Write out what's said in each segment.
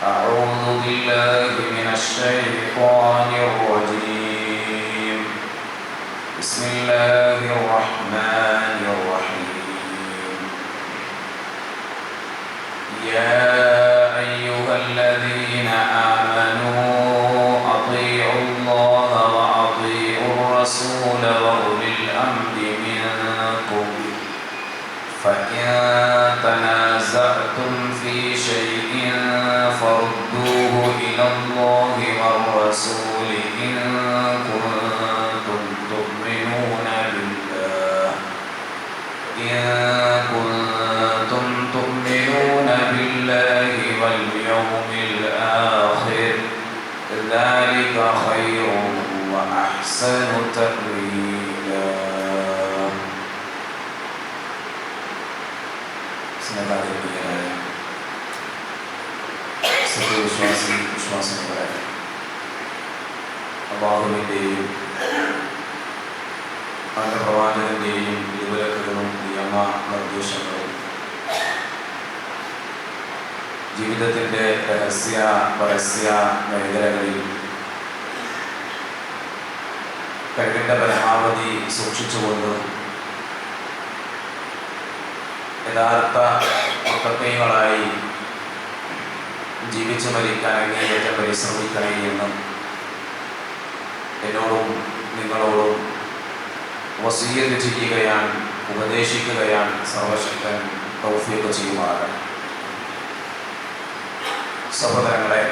أعوذ بالله من الشيطان الرجيم. بسم الله الرحمن الرحيم. يا أيها الذين آمنوا أطيعوا الله وأطيعوا الرسول وأولي الأمر منكم فإن تنازعتم في شيء فردوه إلى الله والرسول إن كنتم تؤمنون بالله واليوم الآخر ذلك خير وأحسن تأويلا. വിശ്വാസികളെ അല്ലാഹുവിൻ്റെയും അവൻ്റെ പ്രവാചകൻ്റെയും വിലക്കുകളും നിയമ നിർദ്ദേശങ്ങളും ജീവിതത്തിൻ്റെ രഹസ്യ പരസ്യ മേഖലകളിൽ കഴിവിൻ്റെ പരമാവധി സൂക്ഷിച്ചുകൊണ്ട് യഥാർത്ഥ മുത്തഖീങ്ങളായി ജീവിച്ചു മരിക്കാൻ അങ്ങേയറ്റം പരിശ്രമിക്കണേ എന്നും എന്നോടും നിങ്ങളോടും വസിയ്യത്ത് ചെയ്യുകയാണ്, ഉപദേശിക്കുകയാണ് സർവശക്തൻ തൗഫീഖ് ചെയ്യുമാറാകട്ടെ. സഹോദരങ്ങളെ,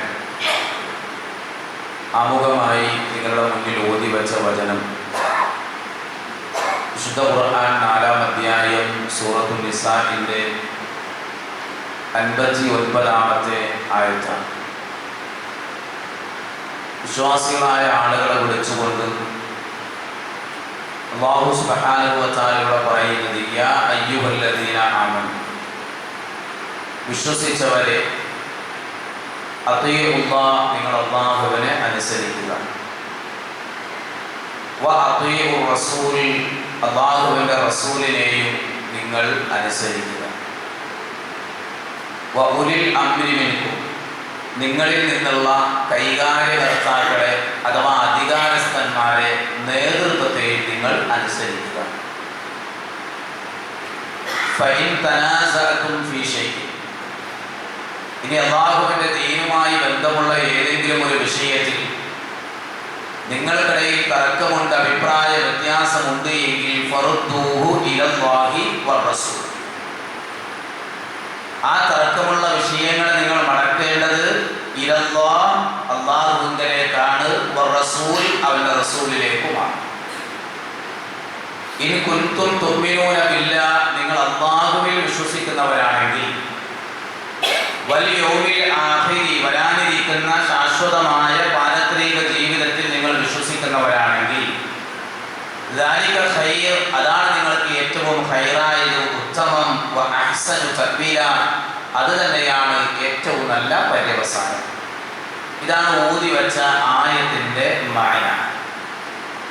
ആമുഖമായി നിങ്ങളുടെ മുന്നിൽ ഓതി വെച്ച വചനം വിശുദ്ധ ഖുർആൻ 4-ാം അധ്യായം സൂറത്തുൽ നിസാഇന്റെ 59-ാമത്തെ ആയത്താണ്. വിശ്വാസികളായ ആളുകളെ വിളിച്ചുകൊണ്ട് അല്ലാഹു സുബ്ഹാനഹു വ തആല ഇവിടെ പറയുന്നത്, യാ അയ്യുഹല്ലദീന ആമനു, വിശ്വസിച്ചവരെ, അത്തീഉല്ലാഹ്, നിങ്ങൾ അല്ലാഹുവിനെ അനുസരിക്കുക, വ അത്തീഉർ റസൂൽ, അല്ലാഹുവിൻ്റെ റസൂലിനെയും നിങ്ങൾ അനുസരിക്കുക, വ ഉലിൽ അംരി മിൻകും, നിങ്ങളിൽ നിന്നുള്ള കൈകാര്യകർത്താക്കളെ അഥവാ അധികാരസ്ഥന്മാരെ, നേതൃത്വത്തെയും നിങ്ങൾ അനുസരിക്കുക. ഫഇൻ തനാസഅതും ഫീ ഷൈഇൻ, ഇനി അല്ലാഹുവിൻ്റെ ദീനുമായി ബന്ധമുള്ള ഏതെങ്കിലും ഒരു വിഷയത്തിൽ നിങ്ങൾക്കിടയിൽ തർക്കമുണ്ട്, അഭിപ്രായ വ്യത്യാസമുണ്ട് എങ്കിൽ ഫറുദ്ദൂഹു ഇലല്ലാഹി വറസൂൽ, ആ തർക്കമുള്ള വിഷയങ്ങൾ നിങ്ങൾ മടക്കേണ്ടത് ഇലല്ലാഹ്, അല്ലാഹുവിങ്കലേക്കാണ്, വറസൂൽ, അവൻ്റെ റസൂലിലേക്കുമാണ്. ഇൻ കുൻതും തുഅ്മിനൂന ബില്ലാഹ്, നിങ്ങൾ അല്ലാഹുവിൽ വിശ്വസിക്കുന്നവരാണെങ്കിൽ, വൽ യൗമിൽ ആഖിരി, വരാനിരിക്കുന്ന ശാശ്വതമായ പാരത്രിക ജീവിതത്തിൽ നിങ്ങൾ വിശ്വസിക്കുന്നവരാണെങ്കിൽ, ദാലിക ഖൈർ, അതാണ് നിങ്ങൾക്ക് ഏറ്റവും ഖൈറായത്, ഉത്തമം, വ അഹ്സനു തഅ്വീല, അത് തന്നെയാണ് ഏറ്റവും നല്ല പര്യവസാനം. ഇതാണ് ഓതി വെച്ച ആയത്തിൻ്റെ മഅന.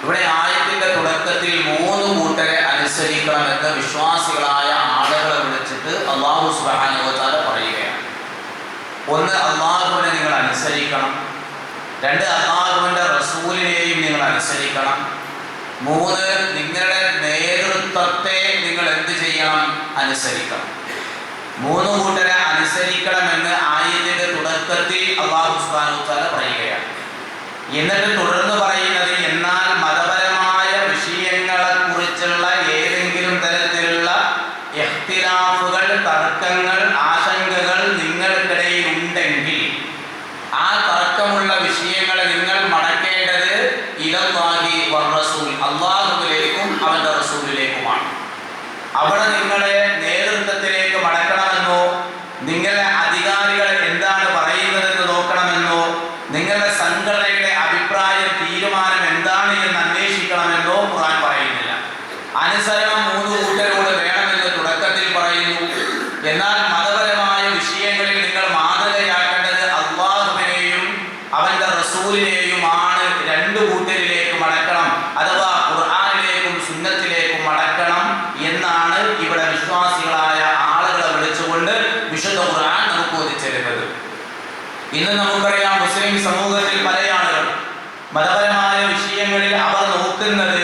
ഇവിടെ ആയത്തിൻ്റെ തുടക്കത്തിൽ 3 കൂട്ടരെ അനുസരിക്കണമെന്ന് വിശ്വാസികളായ ആളുകളെ വിളിച്ചിട്ട് അല്ലാഹു സുബ്ഹാനഹു വ തആല പറയുകയാണ്. 1, അല്ലാഹുവിനെ നിങ്ങൾ അനുസരിക്കണം. 2, അല്ലാഹുവിൻ്റെ റസൂലിനെയും നിങ്ങൾ അനുസരിക്കണം. 3, നിങ്ങളുടെ നേതൃത്വത്തെ നിങ്ങൾ എന്ത് ചെയ്യണം? അനുസരിക്കണം. 3 കൂട്ടരെ അനുസരിക്കണമെന്ന് ആയത്തിന്റെ തുടക്കത്തിൽ അല്ലാഹു സുബ്ഹാനഹു വ തആല പറയുകയാണ്. എന്നിട്ട് തുടർന്ന് പറയുന്നത്, എന്നാൽ മതപരമായ വിഷയങ്ങളെ കുറിച്ചുള്ള ഏതെങ്കിലും തരത്തിലുള്ള ഇഖ്തിലാഫുകൾ, തർക്കങ്ങൾ, ആശങ്കകൾ നിങ്ങൾക്കിടയിൽ ഉണ്ടെങ്കിൽ ആ തർക്കമുള്ള വിഷയങ്ങളെ നിങ്ങൾ മടക്കേണ്ടത് ഇലല്ലാഹി വറസൂൽ, അല്ലാഹുവിലേക്കും അവൻ്റെ റസൂലിലേക്കുമാണ്. അവിടെ നിങ്ങളെ നേതൃത്വത്തിലേക്ക് മടക്കണമെന്നോ, നിങ്ങളുടെ അധികാരികൾ എന്താണ് പറയുന്നതെന്ന് നോക്കണമെന്നോ, നിങ്ങളുടെ സംഘടനയുടെ അഭിപ്രായ തീരുമാനം എന്താണ് എന്ന് അന്വേഷിക്കണമെന്നോ ഖുർആൻ പറയുന്നില്ല. അനുസരണം 3 കൂട്ടരോട് വേണമെന്ന് തുടക്കത്തിൽ പറയുന്നു. എന്നാൽ മതപരമായ വിഷയങ്ങളിൽ നിങ്ങൾ മാതൃകയാക്കേണ്ടത് അല്ലാഹുവിനെയും അവൻ്റെ റസൂലിനെയുമാണ്. 2 കൂട്ടരിലേക്ക് മടക്കണം, അഥവാ ഖുർആനിലേക്കും സുന്നത്തിലേക്കും മടക്കണം എന്നാണ് ഇവിടെ വിശ്വാസികളായ ആളുകളെ വിളിച്ചുകൊണ്ട് വിശുദ്ധ ഖുർആൻ നമുക്ക് ഓതിച്ചേരുന്നത്. ഇന്ന് നമുക്കറിയാം മുസ്ലിം സമൂഹത്തിൽ പല ആളുകളും മതപരമായ വിഷയങ്ങളിൽ അവർ നോക്കുന്നത്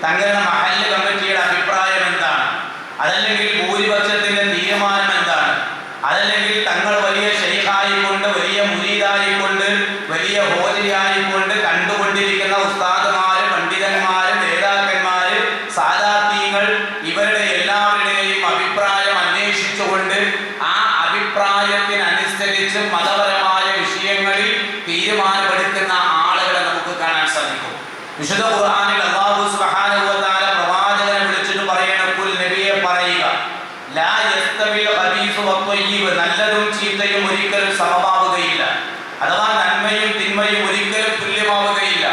തങ്ങളുടെ മഹല്ല് കമ്മിറ്റിയുടെ അഭിപ്രായം എന്താണ്, അതല്ലെങ്കിൽ ഭൂരിപക്ഷത്തിന്റെ തീരുമാനം എന്താണ്, അതല്ലെങ്കിൽ തങ്ങൾ വലിയ ശൈഖായിക്കൊണ്ട് വലിയ മുരീദായിക്കൊണ്ട് വലിയ ഹോജയായിക്കൊണ്ട് കണ്ടുകൊണ്ടിരിക്കുന്ന ഉസ്താദുമാര്, പണ്ഡിതന്മാര്, നേതാക്കന്മാര്, സാദാത്യങ്ങൾ ഇവരുടെ എല്ലാവരുടെയും അഭിപ്രായം അന്വേഷിച്ചുകൊണ്ട് ആ അഭിപ്രായത്തിനനുസരിച്ച് മതപരമായ വിഷയങ്ങളിൽ തീരുമാനമെടുക്കുന്ന ആളുകളെ നമുക്ക് കാണാൻ സാധിക്കും. വിശുദ്ധ ഖുർആനിൽ അല്ലാഹു സുബ്ഹാനഹു വ തആല പ്രവാചകനെ വിളിച്ചിട്ട് പറയണം, കുൽ നബിയെ പറയുക, ലാ യസ്തവിൽ ഖബീസു വത്വയ്യിബ്, നല്ലതും ചീത്തയും ഒരിക്കലും സമമാവുകയില്ല, അഥവാ നന്മയും തിന്മയും ഒരിക്കലും തുല്യമാവുകയില്ല.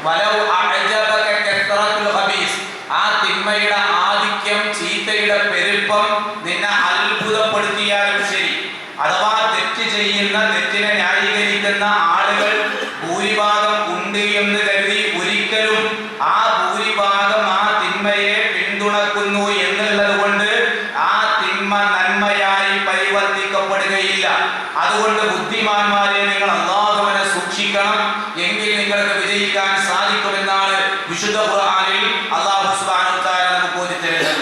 വലൗ അഅജബക കസ്റത്തുൽ ഖബീസ്, ആ തിന്മയുടെ ആധിക്യം, ചീത്തയുടെ പെരുപ്പം നിന്നെ അത്ഭുതപ്പെടുത്തിയാലും ശരി, അഥവാ തെറ്റ് ചെയ്യുന്ന, തെറ്റിനെ ന്യായീകരിക്കുന്ന ആളുകൾ ഭൂരിഭാഗം ഉണ്ട് എന്ന് കരുതി ഒരിക്കലും ആ ഭൂരിഭാഗം ആ തിന്മയെ പിന്തുണക്കുന്നു എന്നുള്ളത് കൊണ്ട് ആ തിന്മ നന്മയായി പരിവർത്തിക്കപ്പെടുകയില്ല. അതുകൊണ്ട് ബുദ്ധിമാന്മാരെ, നിങ്ങൾ അല്ലാഹുവിനെ സൂക്ഷിക്കണം, എങ്കിൽ നിങ്ങൾക്ക് വിജയിക്കാൻ സാധിക്കുമെന്നാണ് വിശുദ്ധ ഖുർആനിൽ അല്ലാഹു സുബ്ഹാനഹു വ തആല നമുക്ക് ബോധിപ്പിച്ചത്.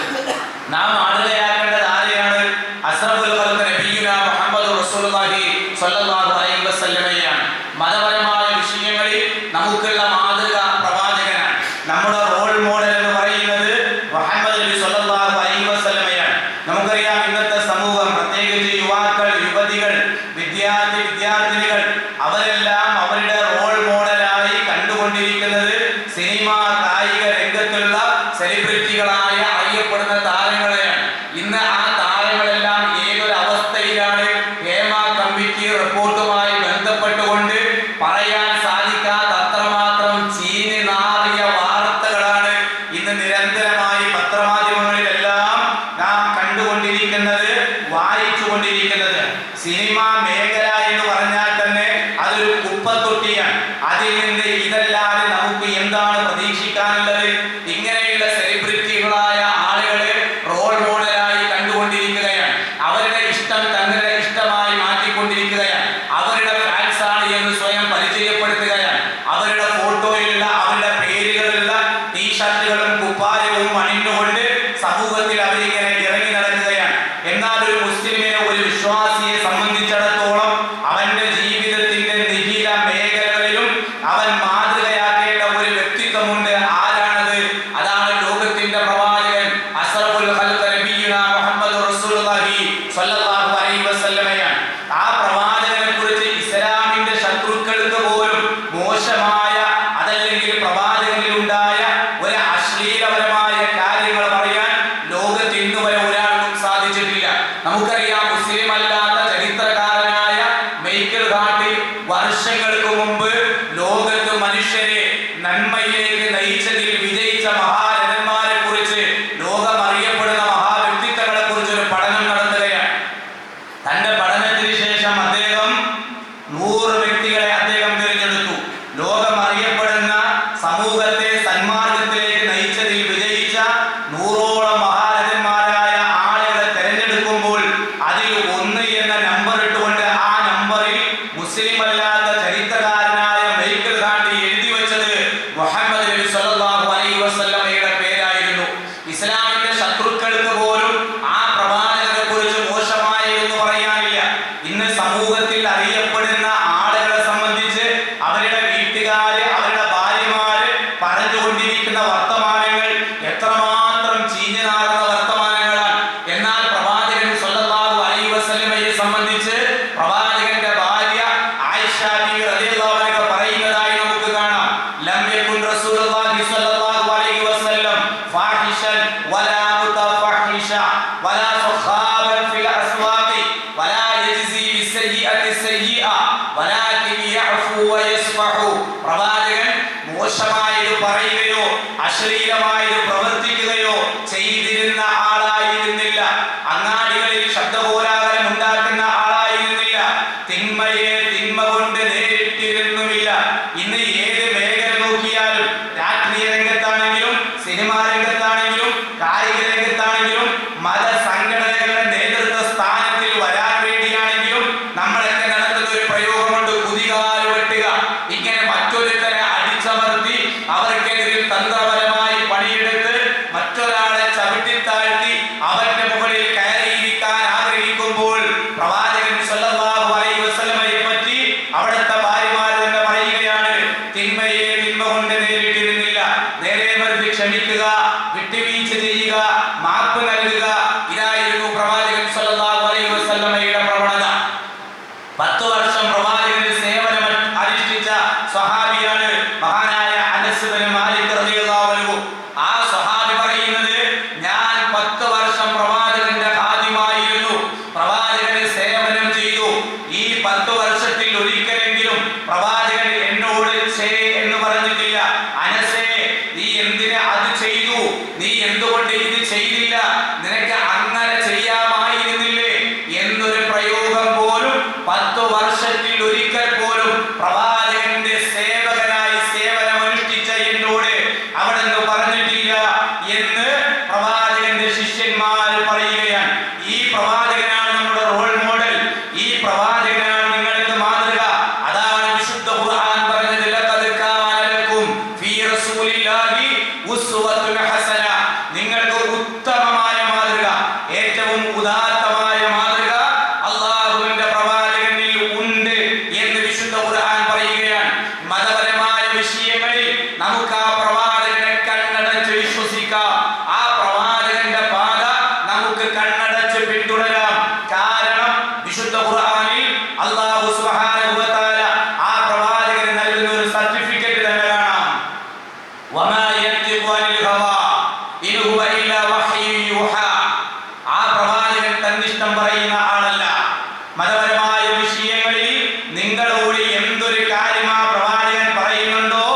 നാം മാതൃകയാക്കേണ്ടത് ആരെയാണ്? അസ്റഫുൽ ഖൽഖ് നബിയുനാ മുഹമ്മദ് റസൂലുള്ളാഹി സ്വല്ലല്ലാഹു അലൈഹി വസല്ലമയാണ്. മതപരമായ വിഷയങ്ങളിൽ നമുക്കുള്ള മാതൃക പ്രവാചകനാണ്. നമ്മുടെ റോൾ മോഡൽ എന്ന് പറയുന്നത് മുഹമ്മദ് നബി സ്വല്ലല്ലാഹു അലൈഹി വസല്ലമയാണ്. നമുക്കറിയാം, ഇന്നത്തെ സമൂഹം, പ്രത്യേകിച്ച് യുവാക്കൾ, യുവതികൾ, വിദ്യാർത്ഥിനികൾ, അവരെല്ലാം അവരുടെ റോൾ മോഡലായി കണ്ടുകൊണ്ടിരിക്കുന്നത് സിനിമ, കായിക രംഗത്തുള്ള സെലിബ്രിറ്റികളായ അറിയപ്പെടുന്ന താരങ്ങളെയാണ്. ഇന്ന് ആ താരങ്ങളെല്ലാം ഏതൊരു അവസ്ഥയിലാണ്? ഹേമ കമ്മിറ്റി റിപ്പോർട്ടുമായി ബന്ധപ്പെട്ടുകൊണ്ട് പറയാൻ സാധിക്കാത്ത അത്രമാത്രം ചീഞ്ഞ് നാറിയ വാർത്തകളാണ് ഇന്ന് നിരന്തരമായി പത്രമാധ്യമങ്ങളിലെല്ലാം നാം കണ്ടുകൊണ്ടിരിക്കുന്നത്, വായിച്ചുകൊണ്ടിരിക്കുന്നത്. സിനിമ മേഖല എന്ന് പറഞ്ഞാൽ തന്നെ അതൊരു കുപ്പത്തൊട്ടിയാണ്. അതിൽ നിന്ന് ഇതല്ലാതെ നമുക്ക് എന്താണ് പ്രതീക്ഷിക്കാനുള്ളത്? ഇങ്ങനെയുള്ള സെലിബ്രിറ്റികളായ ആളുകളെ റോൾ മോഡലായി കണ്ടുകൊണ്ടിരിക്കുകയാണ്. അവരുടെ ഇഷ്ടം തങ്ങളുടെ ഇഷ്ടമായി മാറ്റിക്കൊണ്ടിരിക്കുകയാണ്. അവരുടെ ഫാൻസാണ് എന്ന് സ്വയം പരിചയപ്പെടുത്തുകയാണ്. അവരുടെ ഫോട്ടോയിലുള്ള, അവരുടെ പേരുകളുള്ള ടീഷർട്ടുകളും കുപ്പായവും അണിഞ്ഞുകൊണ്ട് സമൂഹത്തിൽ അവരിങ്ങനെ ഇറങ്ങി നടക്കുകയാണ്. എന്നാൽ ഒരു മുസ്ലിമിനെ, ഒരു വിശ്വാസിയെ സംബന്ധിച്ചിടത്തോളം അവന്റെ ജീവിതത്തിന്റെ നിഖില മേഖലകളിലും അവൻ മാതൃകയാക്കേണ്ട ഒരു വ്യക്തിത്വമുണ്ട്. ആരാണത്? അതാണ് ലോകത്തിന്റെ പ്രവാചകൻ അസ്റഫുൽ ഖൽഖ് നബിയുനാ മുഹമ്മദ് റസൂലുള്ളാഹി സ്വല്ലല്ലാഹു അലൈഹി വസല്ലമയാണ്. ആ പ്രവാചകനെ കുറിച്ച് ഇസ്ലാമിന്റെ ശത്രുക്കൾക്ക് പോലും മോശമായ, അതല്ലെങ്കിൽ പ്രവാചകനിൽ ഉണ്ടായ ഒരു അശ്ലീലപരമായ കാര്യങ്ങൾ പറയാൻ ലോകത്ത് ഇന്നു വരെ ഒരാൾക്കും സാധിച്ചിട്ടില്ല. നമുക്കറിയാം, മുസ്ലിം അല്ലാത്ത ചരിത്രകാരനായ മൈക്കൽ ഹാർട്ടി വർഷങ്ങൾക്ക് മുമ്പ് ലോകത്ത് മനുഷ്യരെ നന്മയിലേക്ക് നയിച്ചതിൽ വിജയിച്ച മഹാരഥന്മാരെ കുറിച്ച്, ലോകം അറിയപ്പെടുന്ന മഹാവ്യക്തിത്വങ്ങളെ കുറിച്ച് ഒരു പഠനം നടത്തുകയാണ്. തന്റെ പഠനത്തിന് ശേഷം അദ്ദേഹം 100 വ്യക്തികളെ അദ്ദേഹം തിരഞ്ഞെടുത്തു. ലോകം അറിയപ്പെടുന്ന, സമൂഹത്തെ സന്മാർഗത്തിലേക്ക് നയിച്ചതിൽ വിജയിച്ച 100ഓളം മഹാരഥന്മാരായ ആളുകളെ തിരഞ്ഞെടുക്കുമ്പോൾ അതിൽ 1 എന്ന നമ്പർ ഇട്ടുകൊണ്ട് ആ നമ്പറിൽ മുസ്ലിം അല്ലാത്ത ചരിത്രകാരനായ മൈക്കൽ ഹാർട്ടി എഴുതി വെച്ചത് മുഹമ്മദ് നബി സ്വല്ലല്ലാഹു അലൈഹി വസല്ലമയുടെ പേരായിരുന്നു. ഇസ്ലാമിന്റെ ശത്രുക്കൾക്ക് പോലും ആ പ്രവാചകനെ കുറിച്ച് മോശമായി എന്ന് പറയാനില്ല. ഇന്ന് സമൂഹത്തിൽ അറിയപ്പെടുന്ന ആളുകളെ സംബന്ധിച്ച് അവരുടെ വീട്ടുകാര്, അവരുടെ ഭാര്യമാര് പറഞ്ഞുകൊണ്ടിരിക്കുന്ന വർത്തമാനങ്ങൾ എത്രമാത്രം ചീഞ്ഞു നാറുന്ന വർത്തമാനങ്ങളാണ്. എന്നാൽ പ്രവാചകൻ സ്വല്ലല്ലാഹു അലൈഹി വസല്ലമയെ സംബന്ധിച്ച് പ്രവാചകന്റെ ഭാര്യ ആയിഷ ബീവി റളിയല്ലാഹു അൻഹ പറയുന്നതായി നമുക്ക് കാണാം. ലം യകുൻ റസൂലുള്ളാഹി സ്വല്ലല്ലാഹു അലൈഹി വസല്ലം ഫാഹിഷൻ വലാ മുതഫഹിഷ വലാ സഖാബൻ ഫിൽ അസ്വാഖി വലാ യജ്സി ബിസ്സയ്യിഅതി സയ്യിഅ വലാകിൻ യഅഫു വയസ്ഫഹു. പ്രവാചകൻ മോശമായത് പറയുകയോ അശ്ലീലമായത് പ്രവർത്തിക്കുകയോ ചെയ്തിരുന്ന ആളായിരുന്നില്ല. അങ്ങാടികളിൽ ശബ്ദകോലാഹലം ഉണ്ടാക്കുന്ന ആളായിരുന്നില്ല. തിന്മയെ തിന്മ കൊണ്ട് നേരിട്ടിരുന്നുമില്ല. ഇന്ന് ഏത് മേഖല നോക്കിയാലും, രാഷ്ട്രീയ രംഗത്താണെങ്കിലും, സിനിമാ രംഗത്താണെങ്കിലും, കായിക രംഗത്താണെങ്കിലും, മതസംഘടനകളുടെ നേതൃത്വ സ്ഥാനത്തിൽ വരാൻ വേണ്ടിയാണെങ്കിലും നമ്മളൊക്കെ നടത്തുന്ന ഒരു പ്രയോഗമുണ്ട്, 10 വർഷം പ്രവാചകന്റെ സേവനം അനുഷ്ഠിച്ച സ്വഹാബിയാണ് മഹാനായ അനസ് ഇബ്നു മാലിക് റളിയല്ലാഹു അൻഹു. ആ സ്വഹാബി പറയുന്നത്, ഞാൻ 10 വർഷം പ്രവാചകന്റെ ഖാദിമായിരുന്നു, പ്രവാചകന്റെ സേവനം ചെയ്തു. ഈ 10 വർഷത്തിൽ ഒരിക്കലെങ്കിലും പ്രവാചകൻ എന്നോട് എന്ന് പറഞ്ഞിട്ടില്ല, അനസേ നീ എന്തിനാ അത് ചെയ്തു, നീ എന്തുകൊണ്ട് ഇത് ചെയ്തില്ല, നിനക്ക് അങ്ങനെ ചെയ്യാമായിരുന്നില്ലേ എന്നൊരു പ്രയോഗം പോലും 10 വർഷത്തിൽ ഒരിക്കൽ പോലും പ്രവാചകന്റെ സേവകനായി സേവനമനുഷ്ഠിച്ച എന്നോട് അവിടെന്ന് പറഞ്ഞിട്ടില്ല എന്ന് പ്രവാചകന്റെ ശിഷ്യന്മാർ പറയുകയാണ്. ഈ പ്രവാചകനാണ് നമ്മുടെ റോൾ മോഡൽ, ഈ പ്രവാചകനാണ് നിങ്ങൾക്ക് മാതൃക. അതാണ് വിശുദ്ധ ഖുർആൻ പറഞ്ഞത്, ലഖദ് കാന ലക്കും ഫീ റസൂലില്ലാഹി ഉസ്വത്തുൻ ഹസന. നിങ്ങൾക്ക് ഉത്തമമായ മാതൃക, ഏറ്റവും ഉദാത്തമായ മാതൃക അല്ലാഹുവിന്റെ പ്രവാചകനിൽ ഉണ്ട് എന്ന് വിശുദ്ധ ഖുർആൻ പറയുകയാണ്. മതപരമായ വിഷയങ്ങളിൽ നമുക്ക് ആ പ്രവാചകനെ കണ്ണടച്ച് വിശ്വസിക്കാം, ആ പ്രവാചകന്റെ പാത നമുക്ക് കണ്ണടച്ച് പിന്തുടരാം. കാരണം വിശുദ്ധ ഖുർആനിൽ അല്ലാഹു സുബ്ഹാനഹു വ തആല ആ പ്രവാചകന് നൽകുന്ന ഒരു സർട്ടിഫിക്കറ്റ് തന്നെ കാണാം. വമാ യൻതിഖു അനിൽ ഹവാ ഇൻ ഹുവ ഇല്ലാ വഹ്യു യൂഹാ. ആ പ്രവാചകൻ തന്നിഷ്ടം പറയുന്ന ആളല്ല. മതപരമായ വിഷയങ്ങളിൽ നിങ്ങളോട് എന്തൊരു കാര്യം ആ പ്രവാചകൻ പറയുന്നുണ്ടോ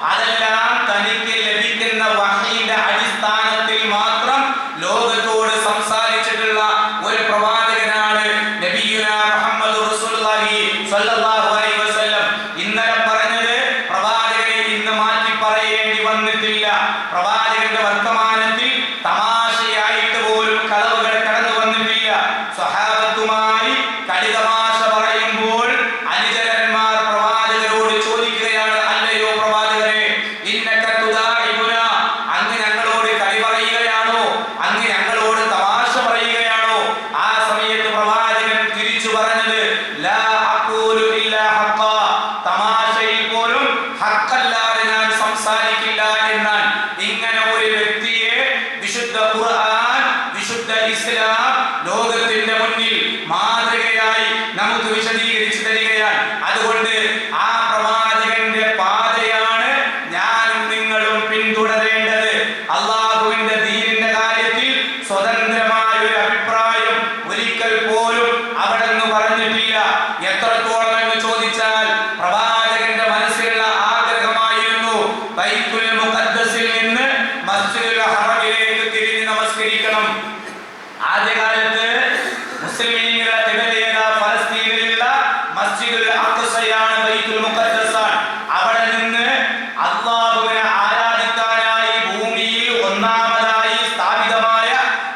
അതെല്ലാം തനിക്ക് ലഭിക്കുന്ന വഹയിന്റെ അടിസ്ഥാനത്തിൽ മാത്രം ലോകത്തോട് സംസാരിച്ചിട്ടുള്ള ഒരു പ്രവാചകനാണ് നബിയുനാ മുഹമ്മദ് റസൂലുള്ളാഹി സ്വല്ലല്ലാഹു അലൈഹി വസല്ലം. ഇന്നലെ പറഞ്ഞത് പ്രവാചകനെ ഇന്ന് മാറ്റി പറയേണ്ടി വന്നിട്ടില്ല. പ്രവാചകന്റെ വർത്തമാനത്തിൽ തമാശയായിട്ട് പോലും കളവുകൾ കടന്നു വന്നിട്ടില്ല. സ്വഹാബത്തുമായി കളിതമാശ പറയുമ്പോൾ അനുചരന്മാർ പ്രവാചകരോട് ചോദിക്കുകയാണ്, അല്ലയോ പ്രവാചകരെ, ഇന്നക തുദാഇബുന, അങ്ങ് ഞങ്ങളോട് കളി പറയുകയാണോ, അങ്ങ് ഞങ്ങളോട് തമാശ പറയുകയാണോ? ആ സമയത്ത് പ്രവാചകൻ തിരിച്ചു പറഞ്ഞത്, ലാ അഖൂലു ഇല്ലാ ഹഖ്ഖ, തമാശയിൽ പോലും ഹഖല്ലാതെ ഞാൻ സംസാരിക്കില്ല എന്നാണ്. ഇങ്ങനെ ഒരു വ്യക്തിയെ വിശുദ്ധ ഖുർആൻ, വിശുദ്ധ ഇസ്ലാം ലോകത്തിന്റെ മുന്നിൽ മാതൃകയായി നമുക്ക് വിശദീകരിച്ചു തരികയാണ്. അതുകൊണ്ട് ആ പ്രവാചകന്റെ പാതയാണ് ഞാനും നിങ്ങളും പിന്തുടരേണ്ടത്. അള്ളാഹുവിന്റെ ദീനിന്റെ കാര്യത്തിൽ സ്വതന്ത്രമായ ഒരു അഭിപ്രായം ഒരിക്കൽ പോലും അവിടെ നിന്ന് പറഞ്ഞിട്ടില്ല. എത്രത്തോളം എന്ന് ചോദിച്ചാൽ പ്രവാചകന്റെ മനസ്സിലുള്ള ആഗ്രഹമായിരുന്നു ബൈത്തുൽ മുഖദ്ദസിൽ നിന്ന് മസ്ജിദുൽ ഹറമിലേക്ക് തിരിഞ്ഞ് നമസ്കരിക്കണം. ആദ്യകാലത്ത് മുസ്ലിമീങ്ങളുടെ തിബിയത ഫലസ്തീനിലുള്ള മസ്ജിദുൽ അഖ്സയാണ്, ബൈത്തുൽ മുഖദ്ദസാണ്. അവിടെ നിന്ന് അല്ലാഹുവിനെ ആരാധിക്കാനായി ഭൂമിയിൽ ഒന്നാമതായി സ്ഥാപിതമായ